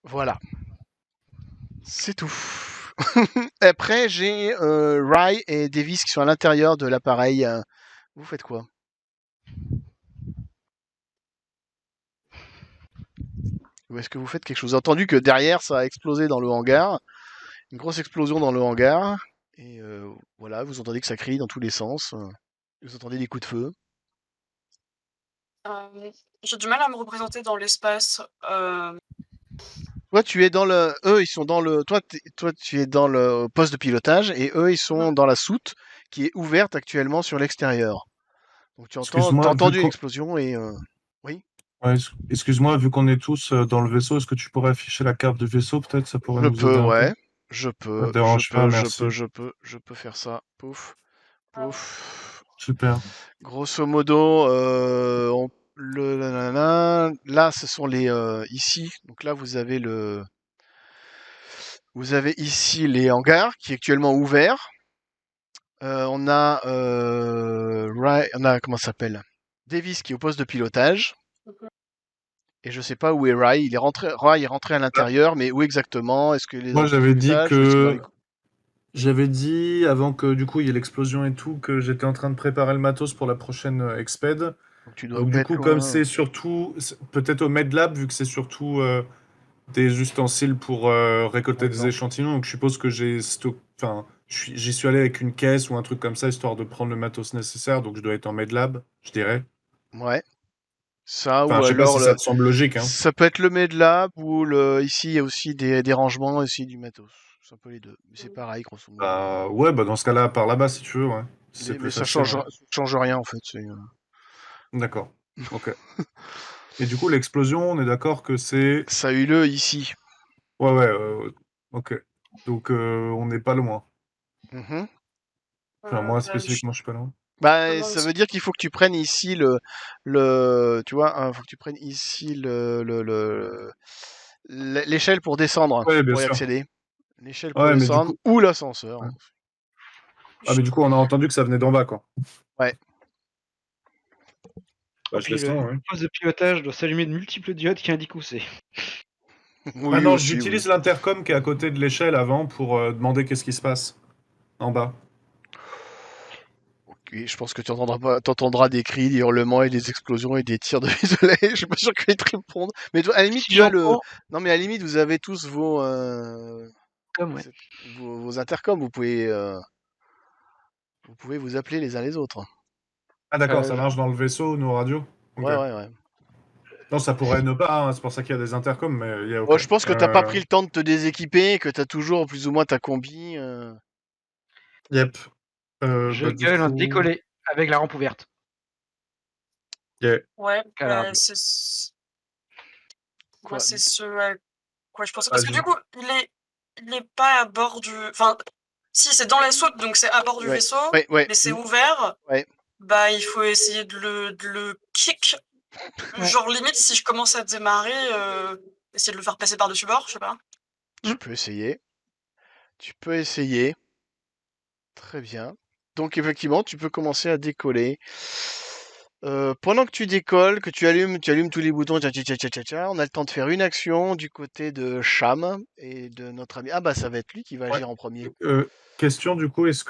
Voilà, c'est tout. Après, j'ai Rye et Davis qui sont à l'intérieur de l'appareil. Vous faites quoi? Ou est-ce que vous faites quelque chose? J'ai entendu que derrière, ça a explosé dans le hangar. Une grosse explosion dans le hangar. Et voilà, vous entendez que ça crie dans tous les sens. Vous entendez des coups de feu. J'ai du mal à me représenter dans l'espace. Toi, tu es dans le. Eux, ils sont dans le. Toi, tu es dans le poste de pilotage et eux, ils sont dans la soute qui est ouverte actuellement sur l'extérieur. Donc, t'as Excuse-moi, entendu une explosion et. Oui, ouais, excuse-moi, vu qu'on est tous dans le vaisseau, est-ce que tu pourrais afficher la carte du vaisseau? Peut-être ça pourrait je nous peux, aider un peu. ouais. Ça te dérange pas, merci. Je peux faire ça. Pouf, pouf. Super. Grosso modo, là, ce sont les ici. Donc là, vous avez ici les hangars qui est actuellement ouverts. On a comment ça s'appelle? Davis qui est au poste de pilotage. Et je sais pas où est Rai. Rai est rentré à Ah, l'intérieur, mais où exactement? Est-ce qu'il est dans moi, le poste de j'avais dit pilotage ou est-ce qu'il est dans les que j'avais dit, avant que du coup il y ait l'explosion et tout, que j'étais en train de préparer le matos pour la prochaine exped. Donc tu dois Donc pas du être coup, comme loin. c'est surtout, peut-être au MedLab, vu que c'est surtout des ustensiles pour récolter des D'accord. échantillons, donc je suppose que enfin, j'y suis allé avec une caisse ou un truc comme ça, histoire de prendre le matos nécessaire, donc je dois être en MedLab, je dirais. Ouais. Ça Enfin, ou je sais pas alors si ça te semble logique, hein. ça peut être le Medlab ou ici il y a aussi des rangements aussi du matos. C'est un peu les deux. Mais c'est pareil grosso modo. Bah ouais, bah dans ce cas-là, par là-bas si tu veux, ouais. Si c'est Mais plus facile, ouais. ça change rien en fait. D'accord. Ok. Et du coup, l'explosion, on est d'accord que c'est. Ça a eu lieu ici. Ouais, ouais, ok. Donc, on n'est pas loin. Mhm. Enfin, moi, Je spécifiquement, je suis pas loin. Bah, demande ça si- veut dire qu'il faut que tu prennes ici tu vois, faut que tu prennes ici l'échelle pour descendre, Ouais, bien pour y sûr. accéder. L'échelle pour Ouais, mais du descendre coup. ou l'ascenseur. Ouais. Ah, mais du coup, on a entendu que ça venait d'en bas, quoi. Ouais. Bah, Et je puis laisse le ouais. poste de pilotage doit s'allumer de multiples diodes qui indiquent où c'est. Ah Oui non, aussi, oui. j'utilise l'intercom qui est à côté de l'échelle avant pour demander qu'est-ce qui se passe en bas. Ok, je pense que t'entendras des cris, des hurlements et des explosions et des tirs de pistolet. Je suis pas sûr qu'il te répondre. Mais à la limite, Si tu as le. j'entends, Non, mais à la limite, vous avez tous comme ouais. vos intercoms. Vous pouvez vous appeler les uns les autres. Ah d'accord, ça Je- marche dans le vaisseau, nos radios? Ok. Ouais, ouais, ouais. Non, ça pourrait ne pas, hein, c'est pour ça qu'il y a des intercoms, mais il y a Bon, aucun. je pense que t'as pas pris le temps de te déséquiper, que t'as toujours plus ou moins ta combi. Yep. Je Du gueule un coup, décollé avec la rampe ouverte. yeah. Ouais, Alors, bah, Quoi c'est ce à quoi je pensais. Parce que Vas-y. du coup, il est pas à bord du. Enfin, si, c'est dans la soute, donc c'est à bord du Ouais. vaisseau, Ouais. mais c'est ouvert. Ouais. Bah, il faut essayer de le kick. Ouais. Genre, limite, si je commence à démarrer, essayer de le faire passer par-dessus bord, je sais pas. Tu peux essayer. Tu peux essayer. Très bien. Donc effectivement, tu peux commencer à décoller. Pendant que tu décolles, que tu allumes tous les boutons, tcha, tcha, tcha, tcha, tcha, tcha, on a le temps de faire une action du côté de Cham et de notre ami. Ah bah ça va être lui qui va Ouais. agir en premier. Question du coup, est-ce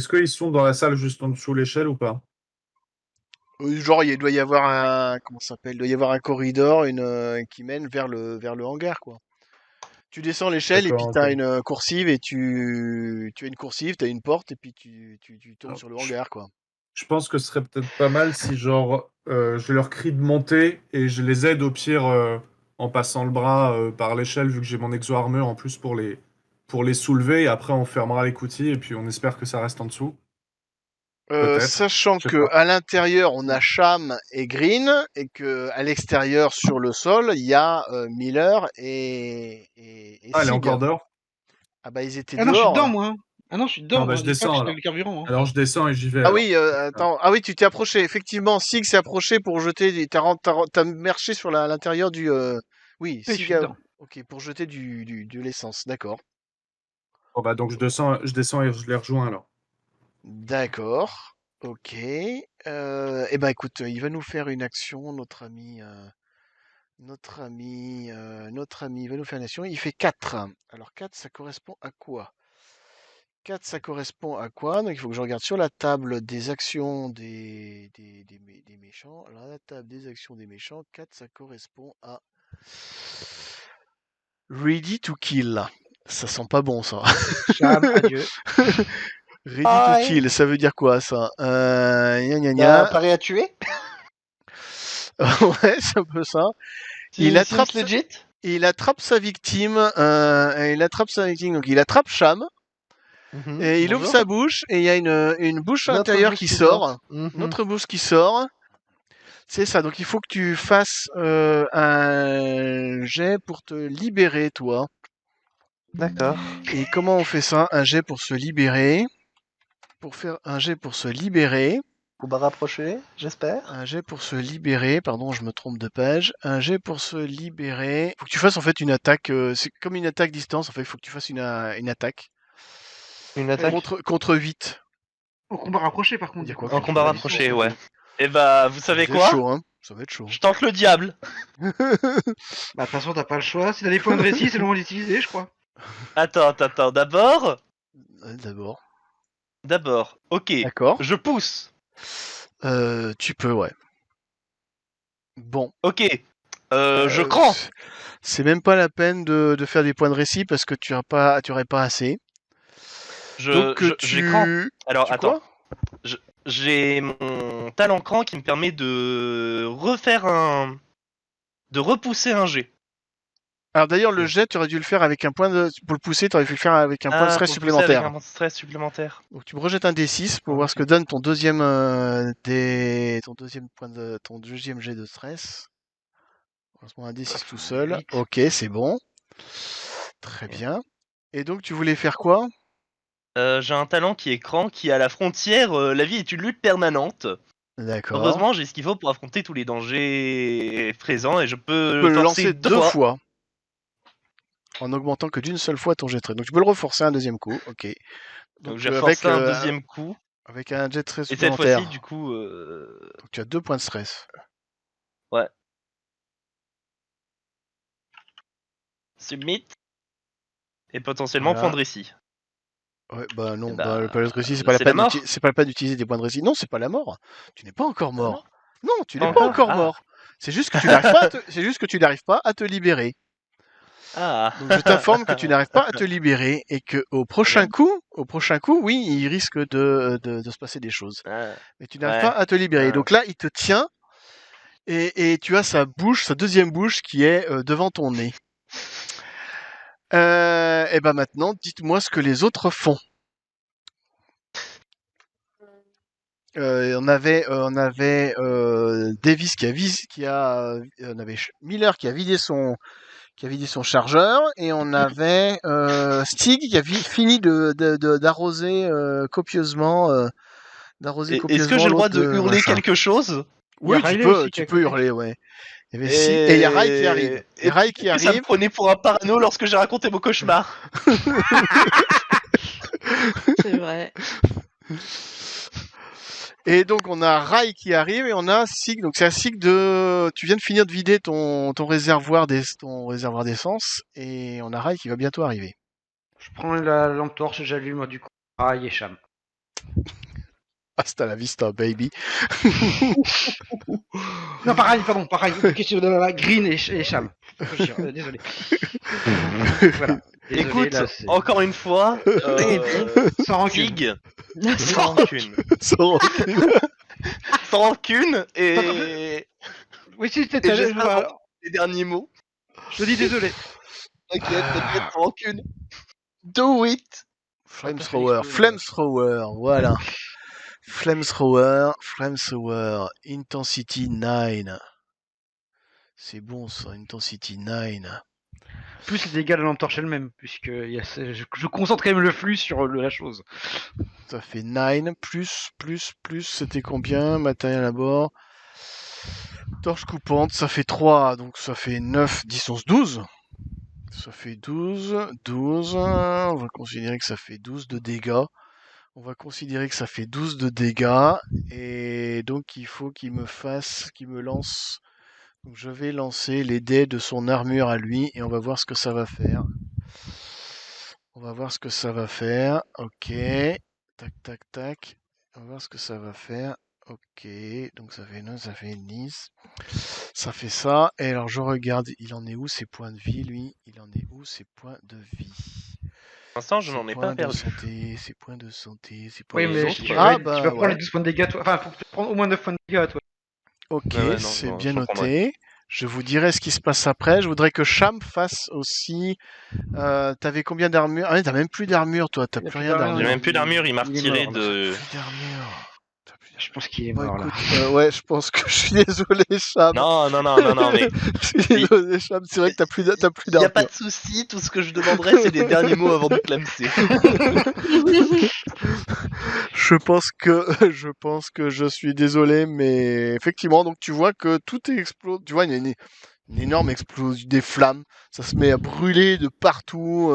qu'ils sont dans la salle juste en dessous de l'échelle ou pas? Genre il doit y avoir un comment ça s'appelle? Il doit y avoir un corridor, qui mène vers le hangar quoi. Tu descends l'échelle et puis D'accord, t'as ok. une coursive et tu as une coursive, t'as une porte et puis tu tombes Alors, sur le hangar quoi. Je pense que ce serait peut-être pas mal si, genre, je leur crie de monter et je les aide au pire en passant le bras par l'échelle, vu que j'ai mon exo-armure en plus pour les soulever. Et après, on fermera les coutilles et puis on espère que ça reste en dessous. Peut-être. Sachant Je sais que pas. à l'intérieur on a Cham et Green et que à l'extérieur sur le sol il y a Miller et Ah, elle est Sig. encore dehors? Ah bah ils étaient Ah non, je suis dedans, dehors. moi. Ah non, je suis Non, dedans, bah moi. je Dis pas que descends je suis alors. avec le carburant. Hein. Alors je descends et j'y vais Ah alors. oui, attends. Ah oui, tu t'es approché. Effectivement, Sig s'est approché pour jeter. T'as marché sur l'intérieur du. Oui, Oui, je Sig. suis dedans. Ok, pour jeter de l'essence. D'accord. Bon, bah donc je descends et je les rejoins alors. D'accord. Ok. Eh ben écoute, il va nous faire une action, notre ami. Notre ami va nous faire une action. Il fait 4. Alors 4, ça correspond à quoi? 4, ça correspond à quoi? Donc il faut que je regarde sur la table des actions des méchants. Alors la table des actions des méchants, 4, ça correspond à Ready to Kill. Ça sent pas bon ça. Cham, adieu. Ready to Bye. Kill, ça veut dire quoi ça? Gna gna Bah, gna. prêt à tuer? Ouais, c'est un peu ça. Il attrape, Seems legit? il attrape sa victime. Donc il attrape Cham. Et il ouvre Bonjour. sa bouche et il y a une bouche Notre intérieure bouche qui qui sort. sort. Mhm. Notre bouche qui sort. C'est ça. Donc il faut que tu fasses un jet pour te libérer, toi. D'accord. Et comment on fait ça? Un jet pour se libérer. Pour faire un jet pour se libérer. Coup bas rapproché, j'espère. Un jet pour se libérer. Pardon, je me trompe de page. Un jet pour se libérer. Faut que tu fasses en fait une attaque. C'est comme une attaque distance. En fait, il faut que tu fasses une attaque. Une attaque. Contre 8. Au combat rapproché, par contre. Dire du coup. quoi, En combat Ouais, rapproché, ouais. Et bah, vous Ça savez va être quoi? chaud, hein. Ça va être chaud. Je tente le diable. Bah, de toute façon, t'as pas le choix. Si t'as des points de récit, c'est le moment d'utiliser, je crois. Attends. D'abord. D'abord. Ok. D'accord. Je pousse. Tu peux, ouais. Bon. Ok. Je crans. C'est même pas la peine de faire des points de récit parce que tu aurais pas assez. Donc J'ai cran. Alors, tu attends. quoi? J'ai mon talent cran qui me permet de de repousser un G. Alors d'ailleurs, le jet, tu aurais dû le faire avec un point de... Pour le pousser, tu aurais dû le faire avec un point de stress pour le pousser avec supplémentaire. un point de stress supplémentaire. Donc tu me rejettes un D6 pour Ah, voir ce que donne ton deuxième ton deuxième jet de stress. Heureusement un D6 tout seul. 8. Ok, c'est bon. Très bien. Et donc tu voulais faire quoi? J'ai un talent qui est cran, qui est à la frontière. La vie est une lutte permanente. D'accord. Heureusement, j'ai ce qu'il faut pour affronter tous les dangers présents et je Tu peux peux le forcer lancer deux deux fois. fois. En augmentant que d'une seule fois ton jet de stress. Donc tu peux le reforcer un deuxième coup. Ok. Donc j'ai reforcé un deuxième coup. Avec un jet de stress Et cette supplémentaire. fois-ci, du coup, Donc tu as 2 points de stress. ouais. Submit. Et potentiellement Voilà. point de récit. Ouais, bah non, Eh bah, le point de récit, c'est là, pas c'est la mort. c'est pas la peine d'utiliser des points de récit. Non, c'est pas la mort. Tu n'es pas encore mort. Non, tu Pas n'es pas encore encore Ah. mort. C'est juste que tu n'arrives pas c'est juste que tu n'arrives pas à te libérer. Ah. Donc je t'informe que tu n'arrives pas à te libérer et que au prochain coup, oui, il risque de se passer des choses. Ah. Mais tu n'arrives Ouais. pas à te libérer. Ah. Donc là, il te tient Et tu as sa bouche, sa deuxième bouche qui est devant ton nez. Et ben maintenant, dites-moi ce que les autres font. On avait Davis on avait Miller qui a vidé son chargeur, et on avait Stig qui a fini d'arroser copieusement Est-ce que j'ai le droit de l'autre hurler machin. quelque chose? Il y a Oui, Riley aussi qui tu a peux fait- hurler, ouais. Il y avait Stig, et il y a Rai qui arrive. Et Rai qui Ça me arrive. prenait pour un parano lorsque j'ai raconté mon cauchemar. C'est vrai. Et donc on a Rai qui arrive et on a Sig. Donc c'est un Sig tu viens de finir de vider ton réservoir d'essence, et on a Rai qui va bientôt arriver. Je prends la lampe torche et j'allume moi du coup. Ah, il est Cham. Hasta la vista, baby. Non, pareil. Question de la Green et Cham. Désolé. Voilà. Désolé, Écoute, là, c'est- encore une fois, sans rancune. Stig, sans rancune. Sans rancune. Sans rancune, et Oui, si, Et c'était j'espère avoir les derniers mots. Je te dis désolé. T'inquiète, sans rancune. Do it. Flamethrower, voilà. Flamethrower, Intensity 9. C'est bon ça, Intensity 9. Plus les dégâts de la lampe torche elle-même, puisque je concentre quand même le flux sur la chose. Ça fait 9, plus, c'était combien? Matériel à bord. Torche coupante, ça fait 3, donc ça fait 9, 10, 11, 12. Ça fait 12. On va considérer que ça fait 12 de dégâts. Et donc il faut qu'il me lance. Donc je vais lancer les dés de son armure à lui, et on va voir ce que ça va faire. Ok. Tac. On va voir ce que ça va faire. Ok. Donc ça fait 9, ça fait 10. Ça fait ça. Et alors je regarde, il en est où ses points de vie, lui? Il en est où ses points de vie? Pour l'instant, je n'en ai pas perdu. Ses points de santé. Oui, mais autres, tu Ah, vas prendre ouais. les 12 points de dégâts, toi. Enfin, faut prendre au moins 9 points de dégâts, toi. Ok, Ouais, c'est non, bien j'en prendrai. noté. Je vous dirai ce qui se passe après. Je voudrais que Cham fasse aussi. T'avais combien d'armure? Ah oui, t'as même plus d'armure, toi. T'as Il a plus plus rien d'armure, J'ai d'armure. même plus d'armure, il m'a Il est retiré mort, de. Plus d'armure. T'as plus Je pense qu'il est Bon, mort, là. écoute, ouais, je pense que je suis désolé, Cham. Non, mais Je suis désolé, Cham. C'est vrai que t'as plus y a d'armure. pas de souci, tout ce que je demanderais, c'est les derniers mots avant de clamser. Je pense que je suis désolé, mais effectivement, donc tu vois que tout explose. Tu vois, il y a une énorme explosion, des flammes. Ça se met à brûler de partout.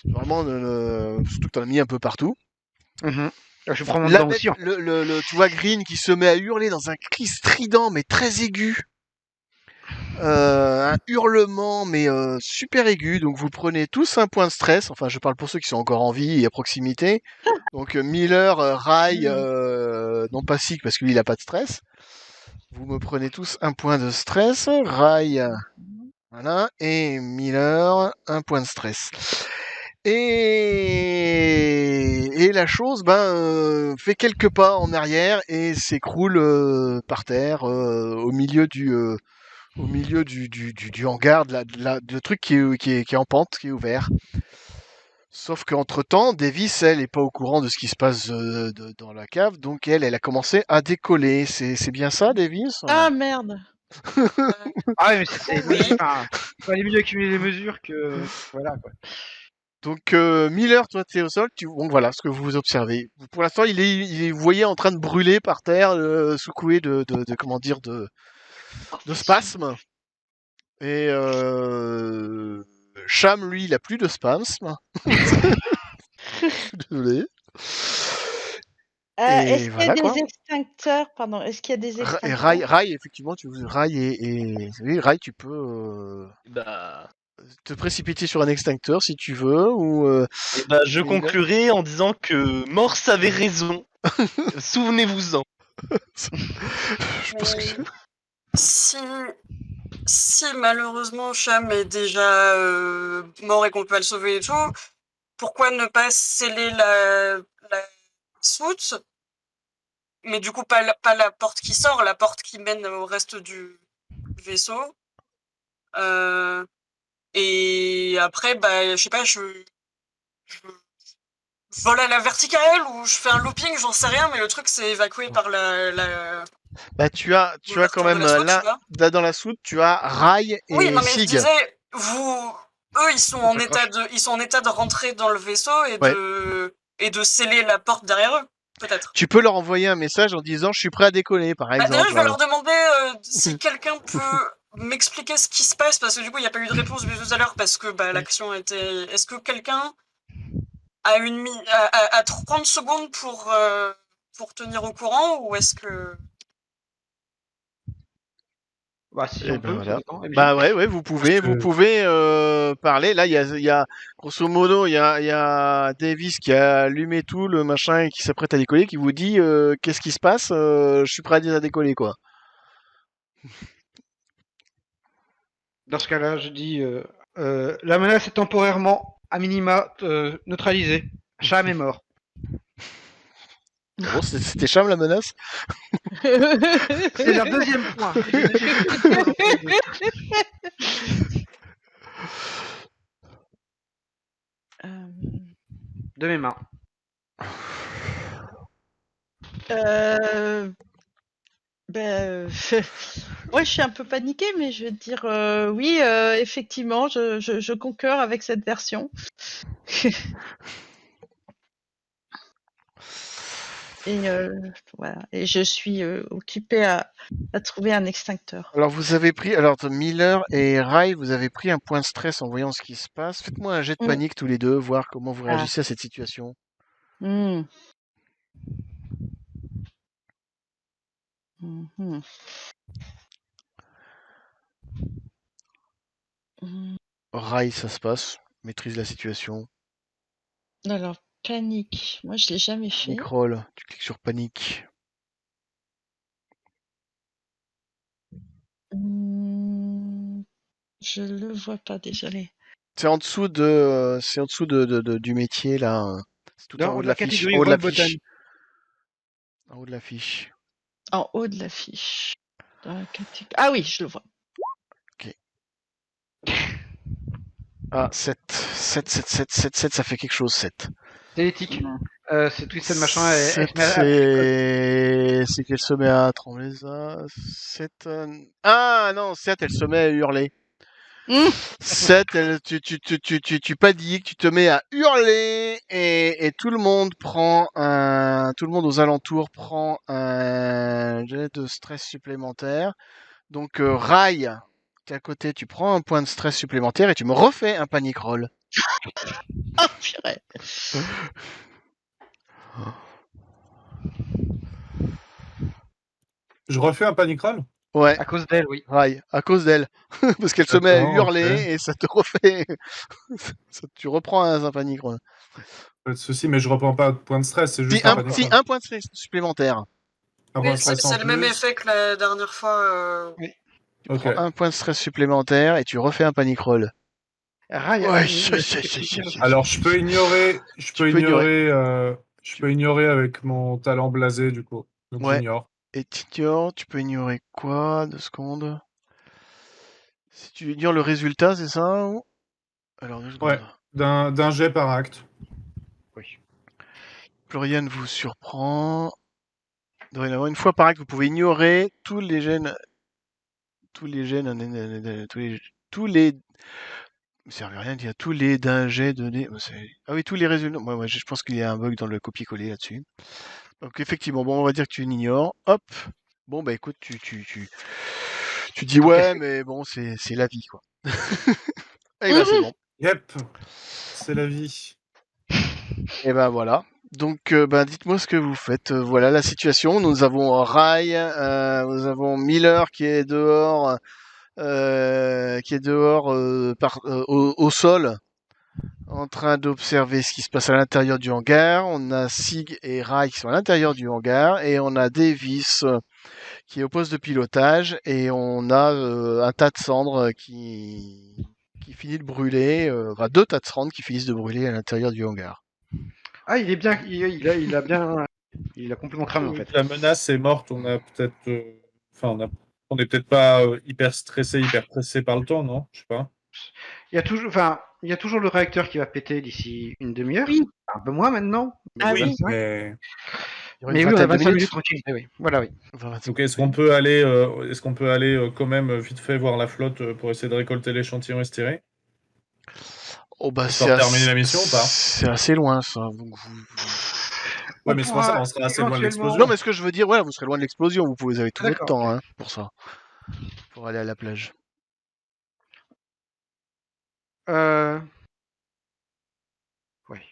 Vraiment, surtout que t'en as mis un peu partout. Je prends mon La dedans bête- aussi. Hein. tu vois Green qui se met à hurler dans un cri strident, mais très aigu. Un hurlement, mais super aigu. Donc vous prenez tous un point de stress. Enfin, je parle pour ceux qui sont encore en vie et à proximité. Donc Miller, Rai, non pas Sig parce que lui il a pas de stress. Vous me prenez tous un point de stress. Rai, voilà, et Miller, un point de stress. Et la chose, fait quelques pas en arrière et s'écroule par terre au milieu du hangar, de truc qui est en pente, qui est ouvert. Sauf qu'entre temps, Davis, elle, est pas au courant de ce qui se passe dans la cave, donc elle a commencé à décoller. C'est bien ça, Davis? Ah merde. Ah ouais, mais c'est Oui. enfin, fallait mieux accumuler les mesures que voilà quoi. Donc Miller, toi, t'es au sol. Donc voilà ce que vous observez. Pour l'instant, il est, vous voyez, en train de brûler par terre, secoué comment dire, de spasmes. Et Cham, lui, il a plus de spasmes. Désolé. Et Est-ce qu'il y voilà, a quoi. des extincteurs? Pardon, est-ce qu'il y a des Et extincteurs? Rai, effectivement, oui, Rai, tu peux Bah, te précipiter sur un extincteur si tu veux, ou je conclurai en disant que Morse avait raison. Souvenez-vous-en. je pense que Si malheureusement Cham est déjà mort et qu'on peut le sauver et tout, pourquoi ne pas sceller la soute mais du coup pas la porte qui sort, la porte qui mène au reste du vaisseau. Et après, bah, je sais pas, je vole à la verticale ou je fais un looping, j'en sais rien, mais le truc c'est évacué par la Bah, tu as quand l'ouverture de même la soute, là, là. dans la soute, tu as Rai Oui, et non, mais je Sig. disais, eux, ils sont On en s'accroche. état de rentrer dans le vaisseau Ouais. et de sceller la porte derrière eux, peut-être. Tu peux leur envoyer un message en disant je suis prêt à décoller, par Bah, déjà, exemple. je vais leur demander si quelqu'un peut m'expliquer ce qui se passe, parce que du coup, il n'y a pas eu de réponse depuis tout à l'heure, parce que bah, l'action était. Est-ce que quelqu'un a 30 secondes pour tenir au courant, ou est-ce que. Bah, si Et on ben peut, ça voilà. dépend. MJ. Bah ouais, vous pouvez, parler. Là, il y a, grosso modo, il y a Davis qui a allumé tout le machin et qui s'apprête à décoller, qui vous dit qu'est-ce qui se passe, je suis prêt à décoller, quoi. Dans ce cas-là, je dis la menace est temporairement, à minima, neutralisée. Cham est mort. Ah bon, c'était Cham la menace? C'est leur deuxième point. De mes mains. Ben, ouais, je suis un peu paniquée, mais je vais te dire oui, effectivement, je concure avec cette version. Et voilà. Et je suis occupée à trouver un extincteur. Alors Miller et Rai, vous avez pris un point de stress en voyant ce qui se passe. Faites-moi un jet de Mm. panique tous les deux, voir comment vous Ah. réagissez à cette situation. Hmm. Mhm. Hmm. Rai, ça se passe. Maîtrise la situation. Alors, panique. Moi, je l'ai jamais fait. Panic roll. Tu cliques sur panique. Je le vois pas, désolé. C'est en dessous du métier là. C'est tout en Dans haut de la l'affiche. catégorie En haut de Roll l'affiche. Button. En haut de l'affiche. En haut de l'affiche. Dans la catégorie. Ah oui, je le vois. Ah, 7, ça fait quelque chose, 7. C'est l'éthique. C'est Twisted machin. C'est qu'elle se met à trembler, ça. 7. Ah non, 7, elle se met à hurler. 7, tu paniques, tu te mets à hurler et tout le monde tout le monde aux alentours prend un jet de stress supplémentaire. Donc, Rai, qui est à côté, tu prends un point de stress supplémentaire et tu me refais un panic roll. Oh, purée. Je refais un panic roll? Ouais, À cause d'elle, oui. Rai, à cause d'elle. Parce qu'elle se met à D'accord, hurler ok. et ça te refait. Tu reprends un panic roll. Pas de souci, mais je reprends pas de point de stress, c'est juste Si, un panic roll. un point de stress supplémentaire. Un point Oui, de stress en c'est le même plus. effet que la dernière fois. Tu Ok. prends un point de stress supplémentaire et tu refais un panic roll. Raya. Ouais, Alors, je peux ignorer avec mon talent blasé, du coup. Donc, Ouais. j'ignore. Et tu peux ignorer quoi? 2 secondes. Si tu ignores le résultat, c'est ça? Alors, 2 secondes. Ouais, d'un jet par acte. Florian vous surprend. Dorénavant, une fois par acte, vous pouvez ignorer tous les gènes. Tous les gènes. Tous les. Ça ne servait à rien de dire tous les dingets donnés. Ah oui, tous les résultats. Ouais, je pense qu'il y a un bug dans le copier-coller là-dessus. Donc, effectivement, bon, on va dire que tu l'ignores. Hop. Bon, bah écoute, tu dis ouais, mais bon, c'est la vie, quoi. Et ben, c'est bon. Yep, c'est la vie. Et ben voilà. Donc, ben, dites-moi ce que vous faites. Voilà la situation. Nous avons Rai, nous avons Miller qui est dehors, au sol, en train d'observer ce qui se passe à l'intérieur du hangar. On a Sig et Rai qui sont à l'intérieur du hangar, et on a Davis qui est au poste de pilotage, et on a un tas de cendres qui finit de brûler, enfin 2 tas de cendres qui finissent de brûler à l'intérieur du hangar. Ah, il est bien. Il a bien Il a complètement cramé en fait. La menace est morte, on a peut-être. On est peut-être pas hyper pressé par le temps, non? Je sais pas. Il y a toujours le réacteur qui va péter d'ici une demi-heure. Oui. Un peu moins maintenant. Ah oui. 25. Mais... Il y aura Mais une oui, on a vingtaine de 25 minutes minutes. tranquille. Oui. Voilà, oui. 25 Donc est-ce qu'on peut aller, quand même vite fait voir la flotte pour essayer de récolter l'échantillon et se tirer? Oh bah Histoire de terminer la mission ou pas? c'est assez loin ça. Donc Ouais, mais c'est pour ça, on sera assez loin de éventuellement- l'explosion. Non mais ce que je veux dire, voilà, vous serez loin de l'explosion, vous avez tout votre D'accord. temps hein, pour ça. Pour aller à la plage. Ouais.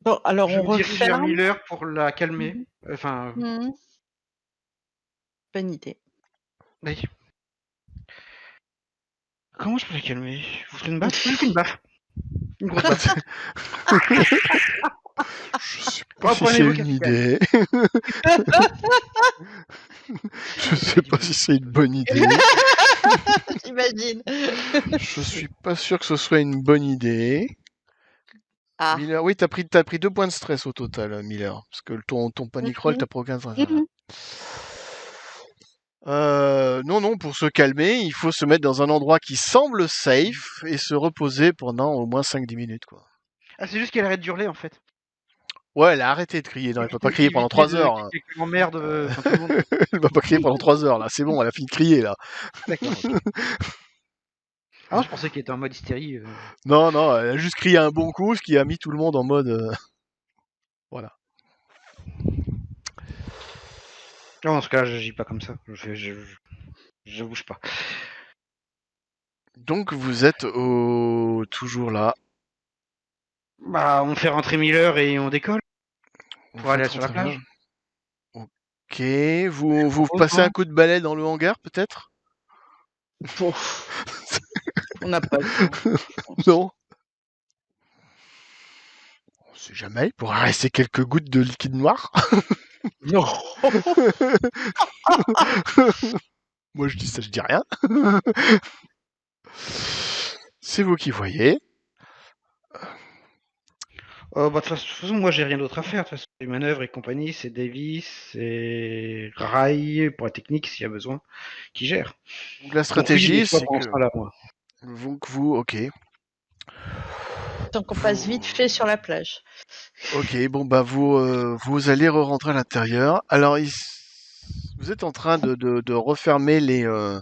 Bon, alors Je on me dirige vers referme. Miller pour la calmer. Enfin, Mhm. Bonne idée. oui. Comment je peux la calmer? Vous faites une baffe? Oui, une baffe. Une grosse baffe. Je sais pas si c'est Reprenez-vous, une capitaine. idée. Je sais pas si c'est une bonne idée. J'imagine. Je suis pas sûr que ce soit une bonne idée. Ah. Miller, oui, t'as pris 2 points de stress au total, Miller. Parce que ton panic roll, t'as pris aucun stress. Mhm. Non, pour se calmer, il faut se mettre dans un endroit qui semble safe et se reposer pendant au moins 5-10 minutes, quoi. Ah, c'est juste qu'elle arrête d'hurler en fait. Ouais, elle a arrêté de crier. Non, elle peut pas crier pendant 3 heures. Hein. Merde, tout le monde. Elle va pas crier pendant 3 heures, là. C'est bon, elle a fini de crier, là. D'accord. ok. Ah non, je pensais qu'elle était en mode hystérie. Non, elle a juste crié un bon coup, ce qui a mis tout le monde en mode... Voilà. Non, dans ce cas-là, j'agis pas comme ça. Je bouge pas. Donc, vous êtes toujours là. Bah, on fait rentrer Miller et on décolle. Vous Pour aller faites sur la rentrer plage. là. Ok, vous Au passez revoir. un coup de balai dans le hangar, peut-être? Bon. On n'a pas le temps. Non. On sait jamais, il pourra rester quelques gouttes de liquide noir. Non. Moi je dis ça, je dis rien. C'est vous qui voyez. Bah, de toute façon, moi, j'ai rien d'autre à faire. De toute façon, les manœuvres et compagnie, c'est Davis et Rai pour la technique, s'il y a besoin, qui gère. Donc, la Donc, oui, stratégie, mais toi, c'est pour que l'instant, là, moi. vous, ok. Tant qu'on passe vite fait sur la plage. Ok, bon bah vous allez re-rentrer à l'intérieur. Alors vous êtes en train de refermer les vous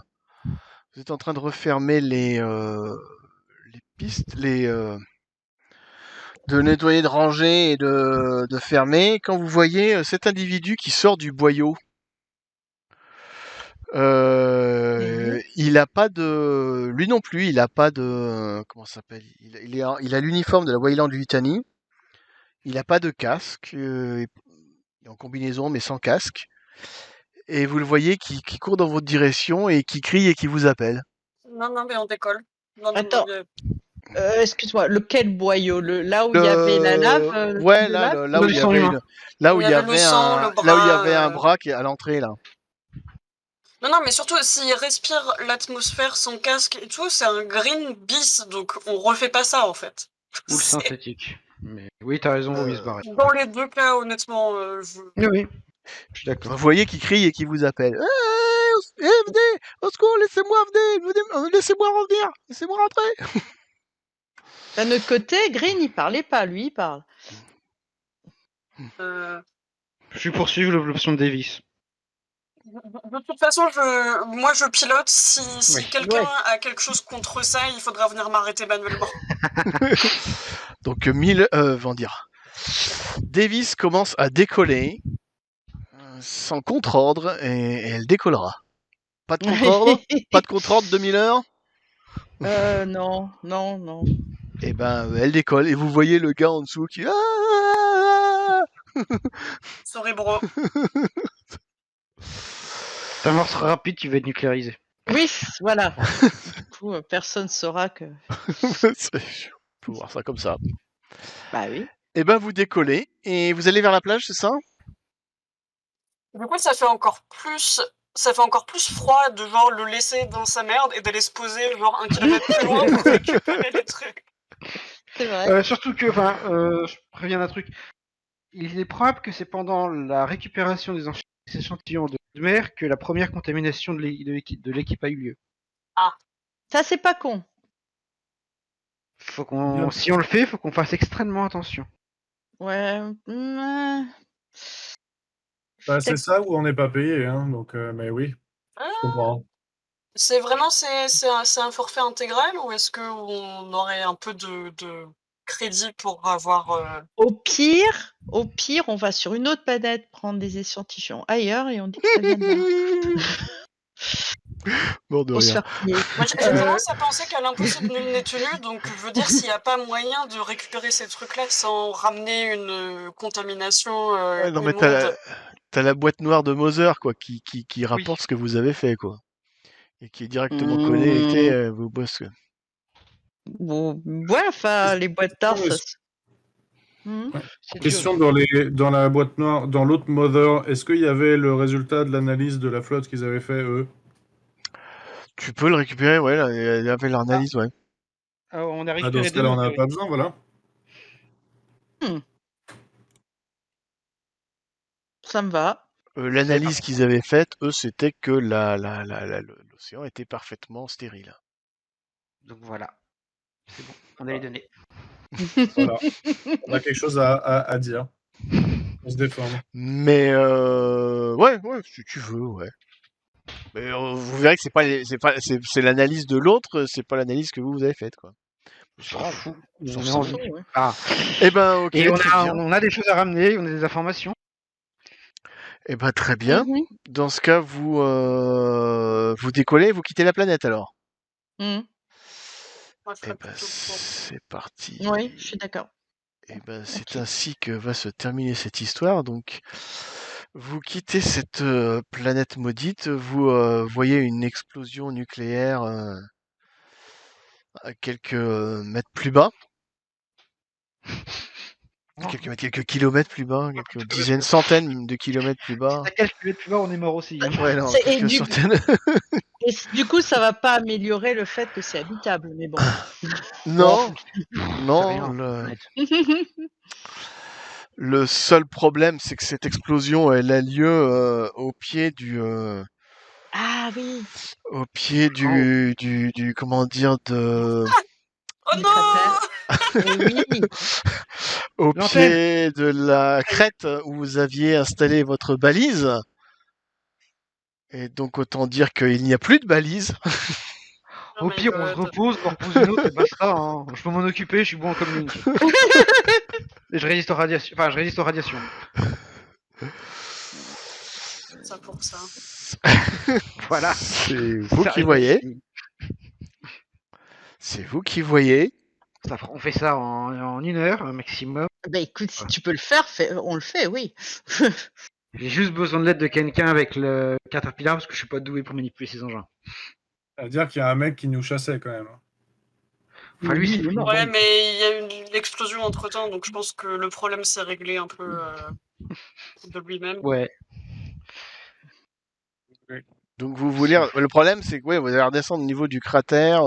êtes en train de refermer les pistes, de nettoyer, de ranger et de fermer. Quand vous voyez cet individu qui sort du boyau, il a pas de, lui non plus, il a pas de, comment ça s'appelle, il a l'uniforme de la Weyland Yutani. Il a pas de casque, il est en combinaison mais sans casque. Et vous le voyez qui court dans votre direction et qui crie et qui vous appelle. Non, mais on décolle. Non, Attends. mais- Excuse-moi, lequel boyau? Là où il y avait la lave? Ouais, de là, lave là où il y avait là où il y avait le sang, un, le là où il y avait bras, un bras qui est à l'entrée là. Non, mais surtout, s'il respire l'atmosphère sans casque et tout, c'est un green bis, donc on refait pas ça, en fait. Ou le C'est- synthétique. Mais oui, t'as raison, vaut mieux se barrer. Dans les deux cas, honnêtement, Oui, je suis d'accord. Vous voyez qui crie et qui vous appelle. Venez, au secours, laissez-moi venir, laissez-moi revenir, laissez-moi rentrer. D'un autre côté, Green, il parlait pas, lui, il parle. Je suis poursuivre l'option de Davis. De toute façon, moi je pilote. Si Oui. quelqu'un Ouais. a quelque chose contre ça, il faudra venir m'arrêter manuellement. Donc Davis commence à décoller sans contre-ordre et elle décollera. Pas de contre-ordre, pas de contre-ordre de Miller. Non. Et ben elle décolle et vous voyez le gars en dessous qui Sorry, bro. C'est un morceau rapide qui va être nucléarisé. Oui, voilà. Du coup, personne saura que. Faut voir ça comme ça. Bah oui. Et ben vous décollez et vous allez vers la plage, c'est ça? Du coup, ça fait encore plus froid de genre le laisser dans sa merde et d'aller se poser genre 1 kilomètre plus loin pour récupérer les trucs. C'est vrai. Surtout que, je préviens d'un truc. il est probable que c'est pendant la récupération des échantillons de mer que la première contamination de l'équipe a eu lieu. Ça, c'est pas con. Bien. Si on le fait, faut qu'on fasse extrêmement attention. Ouais. Bah, c'est ça où on n'est pas payé, hein, donc, mais oui, Ah, je comprends. c'est vraiment c'est un forfait intégral ou est-ce qu'on aurait un peu de crédit pour avoir Au pire, on va sur une autre planète prendre des échantillons ailleurs et on dit que ça vient de là. Mort de Pour se rire. faire payer. Moi, j'ai tendance à penser qu'à l'impossible nul n'est tenu, donc je veux dire, s'il n'y a pas moyen de récupérer ces trucs-là sans ramener une contamination Ouais, non, mais immonde. t'as la boîte noire de Mother, quoi, qui Oui. rapporte ce que vous avez fait, quoi. Et qui est directement connecté à vos boss, quoi. Bon, ouais, enfin, les boîtes d'art, ça. C'est dur. Question dans la boîte noire, dans l'autre Mother, est-ce qu'il y avait le résultat de l'analyse de la flotte qu'ils avaient fait, eux? Tu peux le récupérer, ouais, là, il y avait l'analyse, ouais. On a Ah, dans récupéré ce deux. cas-là, on n'a pas besoin, voilà. Ça me va. L'analyse qu'ils avaient faite, eux, c'était que l'océan était parfaitement stérile. Donc voilà. C'est bon, on a les données. Voilà. On a quelque chose à dire. On se défendre. Mais ouais, si tu veux, ouais. Mais vous verrez que c'est l'analyse de l'autre, c'est pas l'analyse que vous avez faite, quoi. C'est pas grave. On s'en a fout. envie. Ah. Eh ben, ok, Et très bien. on a des choses à ramener, on a des informations. Eh ben, très bien. Mhm. Dans ce cas, vous décollez, vous quittez la planète alors. Mhm. Moi, je Eh serais ben, plutôt pour. c'est parti. Oui, je suis d'accord. Eh ben, c'est Ok. ainsi que va se terminer cette histoire. Donc, vous quittez cette planète maudite, vous voyez une explosion nucléaire à quelques mètres plus bas. Quelques kilomètres plus bas, quelques dizaines, centaines de kilomètres plus bas. À quelques minutes plus bas, on est mort aussi. Hein. Ouais, non, Et quelques centaines. du coup, ça va pas améliorer le fait que c'est habitable, mais bon. Non, C'est non, rien. le seul problème, c'est que cette explosion, elle a lieu au pied Ah oui. comment dire, Oh Du non cratère. Oui. au L'antenne. pied de la crête où vous aviez installé votre balise. Et donc, autant dire qu'il n'y a plus de balise. Oh Au my pire, on se God. repose, on repose une autre et basta. Hein. Je peux m'en occuper, je suis bon en comlink. Et je résiste aux radiations. Enfin, je résiste aux radiations. Ça pour ça. Voilà. C'est vous Ça qui arrive voyez. aussi. C'est vous qui voyez. On fait ça en 1 heure, un maximum. Bah écoute, si tu peux le faire, on le fait, oui. J'ai juste besoin de l'aide de quelqu'un avec le Caterpillar parce que je suis pas doué pour manipuler ces engins. Ça veut dire qu'il y a un mec qui nous chassait quand même. Enfin, lui, c'est il est fini. mort. Ouais, mais il y a eu une explosion entre temps, donc je pense que le problème s'est réglé un peu de lui-même. Ouais. Donc vous voulez. Le problème, c'est que ouais, vous allez redescendre au niveau du cratère.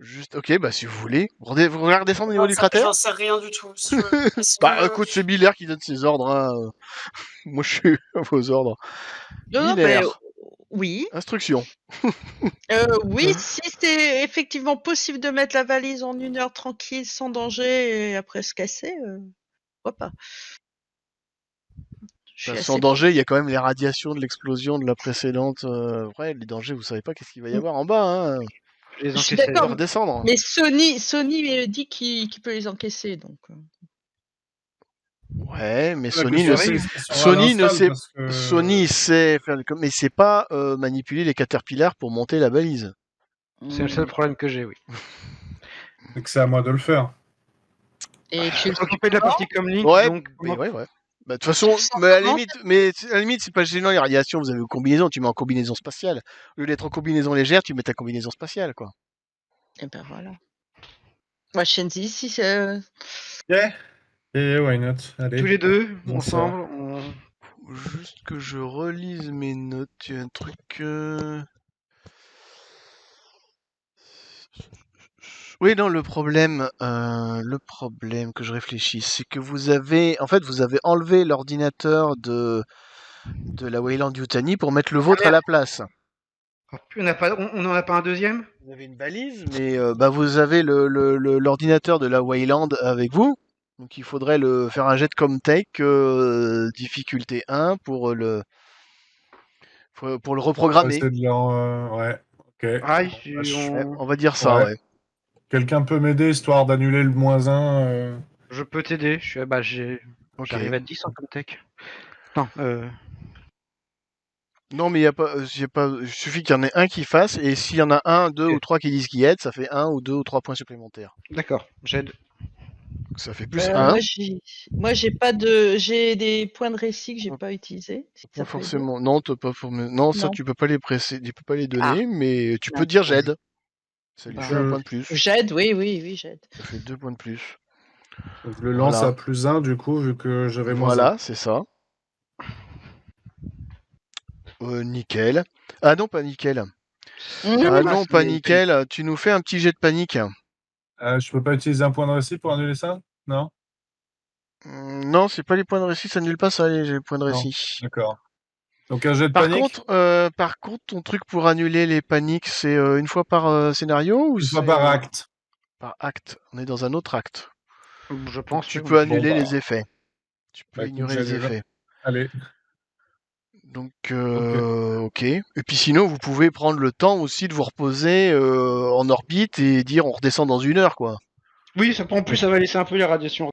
Juste. Ok, bah si vous voulez. Vous voulez redescendre au niveau du cratère. J'en sais rien du tout. Si si Bah écoute, c'est Miller qui donne ses ordres. Hein. Moi, je suis à vos ordres. Non, mais Miller. oui. Instruction. Oui, si c'est effectivement possible de mettre la valise en 1 heure tranquille, sans danger, et après se casser, pourquoi pas. Je suis Bah, assez sans danger, il y a quand même les radiations de l'explosion de la précédente. Ouais, les dangers, vous savez pas qu'est-ce qu'il va y avoir en bas. Hein. Je les Je suis encaisse. d'accord. Redescendre. Mais Sony dit qu'il peut les encaisser, donc. Ouais, mais La Sony question, ne c'est sait. est-ce qu'ils sont à Sony ne l'install, sait. parce que- Sony sait faire mais c'est pas manipuler les caterpillars pour monter la balise. C'est le seul problème que j'ai, oui. C'est que c'est à moi de le faire. Et tu Je vais s'occuper de la partie comlink, Ouais, donc. mais ouais. Bah, de toute façon, mais à la limite, c'est pas gênant les radiations. Vous avez une combinaison, tu mets en combinaison spatiale. Au lieu d'être en combinaison légère, tu mets ta combinaison spatiale, quoi. Et ben voilà. Moi, Shenzi, si c'est. Yeah. Et why not? Allez. Tous les deux, On ensemble, Faut juste que je relise mes notes. Il y a un truc. Oui, non, le problème que je réfléchis, c'est que vous avez enlevé l'ordinateur de la Wayland Yutani pour mettre le vôtre à la place. Oh, on n'en a pas un deuxième? Vous avez une balise, mais bah, vous avez l'ordinateur de la Wayland avec vous. Donc il faudrait faire un jet de Comtech difficulté 1 pour le On va reprogrammer. essayer de ouais, ok. Ah, Ouais, on va dire ça, Ouais. ouais. Quelqu'un peut m'aider histoire d'annuler le -1 je peux t'aider. Ok. J'arrive à 10 en Comtech. Non, Non, mais y a pas, il suffit qu'il y en ait un qui fasse, et s'il y en a un, deux Ok. ou trois qui disent qui aide, ça fait un ou deux ou trois points supplémentaires. d'accord, j'aide. Donc ça fait plus un. Moi, j'ai des points de récit que j'ai Hop. pas utilisés. Si Pas ça peut aider. forcément. Non, non, ça Non. tu peux pas les presser, tu peux pas les Ah. donner, mais tu peux Non. dire j'aide. Ça lui Bah, fait un point de plus. J'aide, oui, j'aide. Ça fait 2 points de plus. Je le lance Voilà. à +1 du coup, vu que j'avais -1. Voilà, c'est ça. Nickel. Ah non, pas nickel. Ah Mmh. non, pas nickel. Tu nous fais un petit jet de panique. Je peux pas utiliser un point de récit pour annuler ça? Non? Non, c'est pas les points de récit, ça annule pas ça, les points de Non. récit. D'accord. Donc un jet de panique? Par contre, ton truc pour annuler les paniques, c'est une fois par scénario ou Une fois c'est par acte. par acte? On est dans un autre acte. Je Donc pense. tu oui, peux bon, annuler bah. les effets. Tu peux Bah, écoute, ignorer les j'annule. effets. Allez. Donc, ok. Et puis sinon, vous pouvez prendre le temps aussi de vous reposer en orbite et dire on redescend dans 1 heure, quoi. Oui, ça, en plus, ça va laisser un peu les radiations.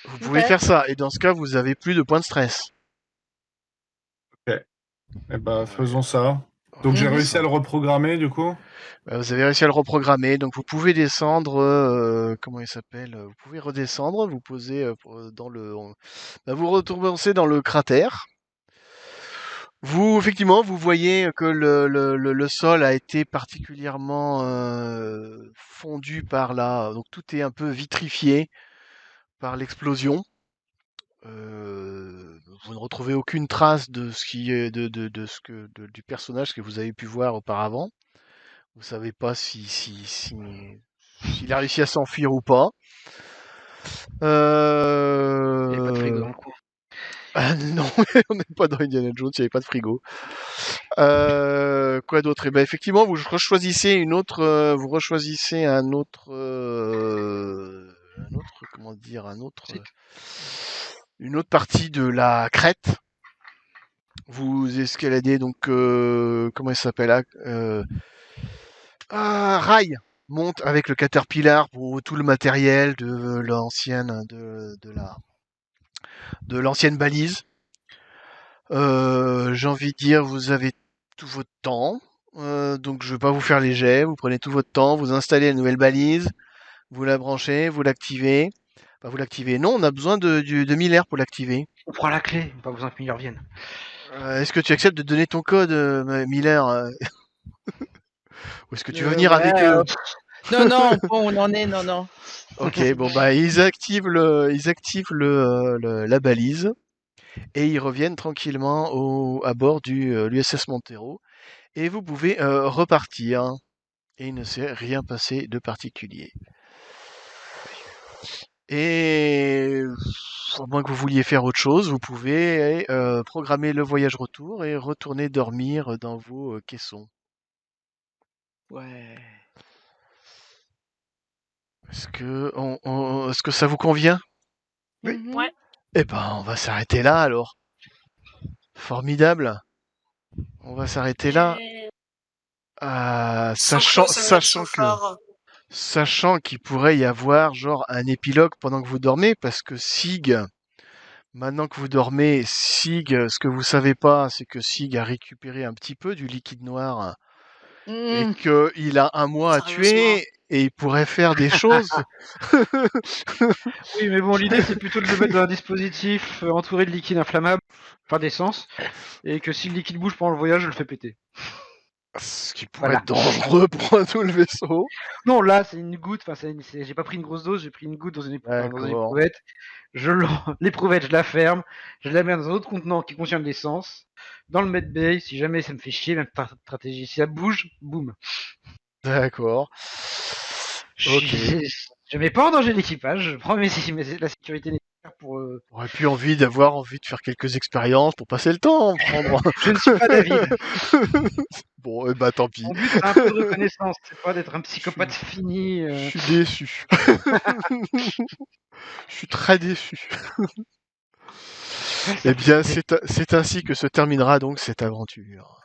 Vous pouvez Ok. faire ça. Et dans ce cas, vous avez plus de points de stress. Eh ben, faisons ça. Donc j'ai Mhm. réussi à le reprogrammer du coup. Vous avez réussi à le reprogrammer. Donc vous pouvez descendre. Comment il s'appelle? Vous pouvez redescendre. Vous posez dans vous retournez dans le cratère. Vous, effectivement, vous voyez que le sol a été particulièrement fondu par donc tout est un peu vitrifié par l'explosion. Vous ne retrouvez aucune trace de ce qui est du personnage que vous avez pu voir auparavant. Vous savez pas s'il a réussi à s'enfuir ou pas. Il n'y a pas de frigo dans le coin. Ah non, on n'est pas dans Indiana Jones, il n'y avait pas de frigo. Quoi d'autre? Eh ben effectivement, vous rechoisissez comment dire, une autre partie de la crête. Vous escaladez donc, comment il s'appelle? Rail monte avec le Caterpillar pour tout le matériel de l'ancienne balise. J'ai envie de dire, vous avez tout votre temps. Donc je vais pas vous faire les jets. Vous prenez tout votre temps, vous installez la nouvelle balise, vous la branchez, vous l'activez. Vous l'activez. Non, on a besoin de Miller pour l'activer. On prend la clé, pas besoin que Miller vienne. Est-ce que tu acceptes de donner ton code, Miller? Ou est-ce que tu veux venir avec eux? Non, bon, on en est, non. Ok, bon bah ils activent la balise et ils reviennent tranquillement à bord du l'USS Montero et vous pouvez repartir. Et il ne s'est rien passé de particulier. Et à moins que vous vouliez faire autre chose, vous pouvez programmer le voyage retour et retourner dormir dans vos caissons. Ouais. Est-ce que ça vous convient? Mhm. Ouais. Eh ben, on va s'arrêter là alors. Formidable. On va s'arrêter là. Et Sachant Saint-Phare. sachant qu'il pourrait y avoir genre un épilogue pendant que vous dormez, parce que Sig, maintenant que vous dormez, Sig, ce que vous savez pas, c'est que Sig a récupéré un petit peu du liquide noir et Mhm. qu'il a un mois à Sérieusement. tuer et il pourrait faire des choses. Oui, mais bon, l'idée c'est plutôt de le mettre dans un dispositif entouré de liquide inflammable, enfin d'essence, et que si le liquide bouge pendant le voyage, je le fais péter. Ce qui pourrait Voilà. être dangereux pour tout le vaisseau. Non, là c'est une goutte, enfin j'ai pas pris une grosse dose, j'ai pris une goutte dans une D'accord. éprouvette. L'éprouvette, je la ferme, je la mets dans un autre contenant qui contient de l'essence, dans le medbay, si jamais ça me fait chier, même stratégie, si ça bouge, boum. D'accord. Ok. Je mets pas en danger l'équipage, je prends la sécurité nécessaire pour... J'aurais plus envie de faire quelques expériences pour passer le temps. Je ne suis pas David. Bon, bah tant pis. Mon but, c'est un peu de reconnaissance, c'est pas d'être un psychopathe fini. Je suis déçu. Je suis très déçu. Eh bien, c'est ainsi que se terminera donc cette aventure.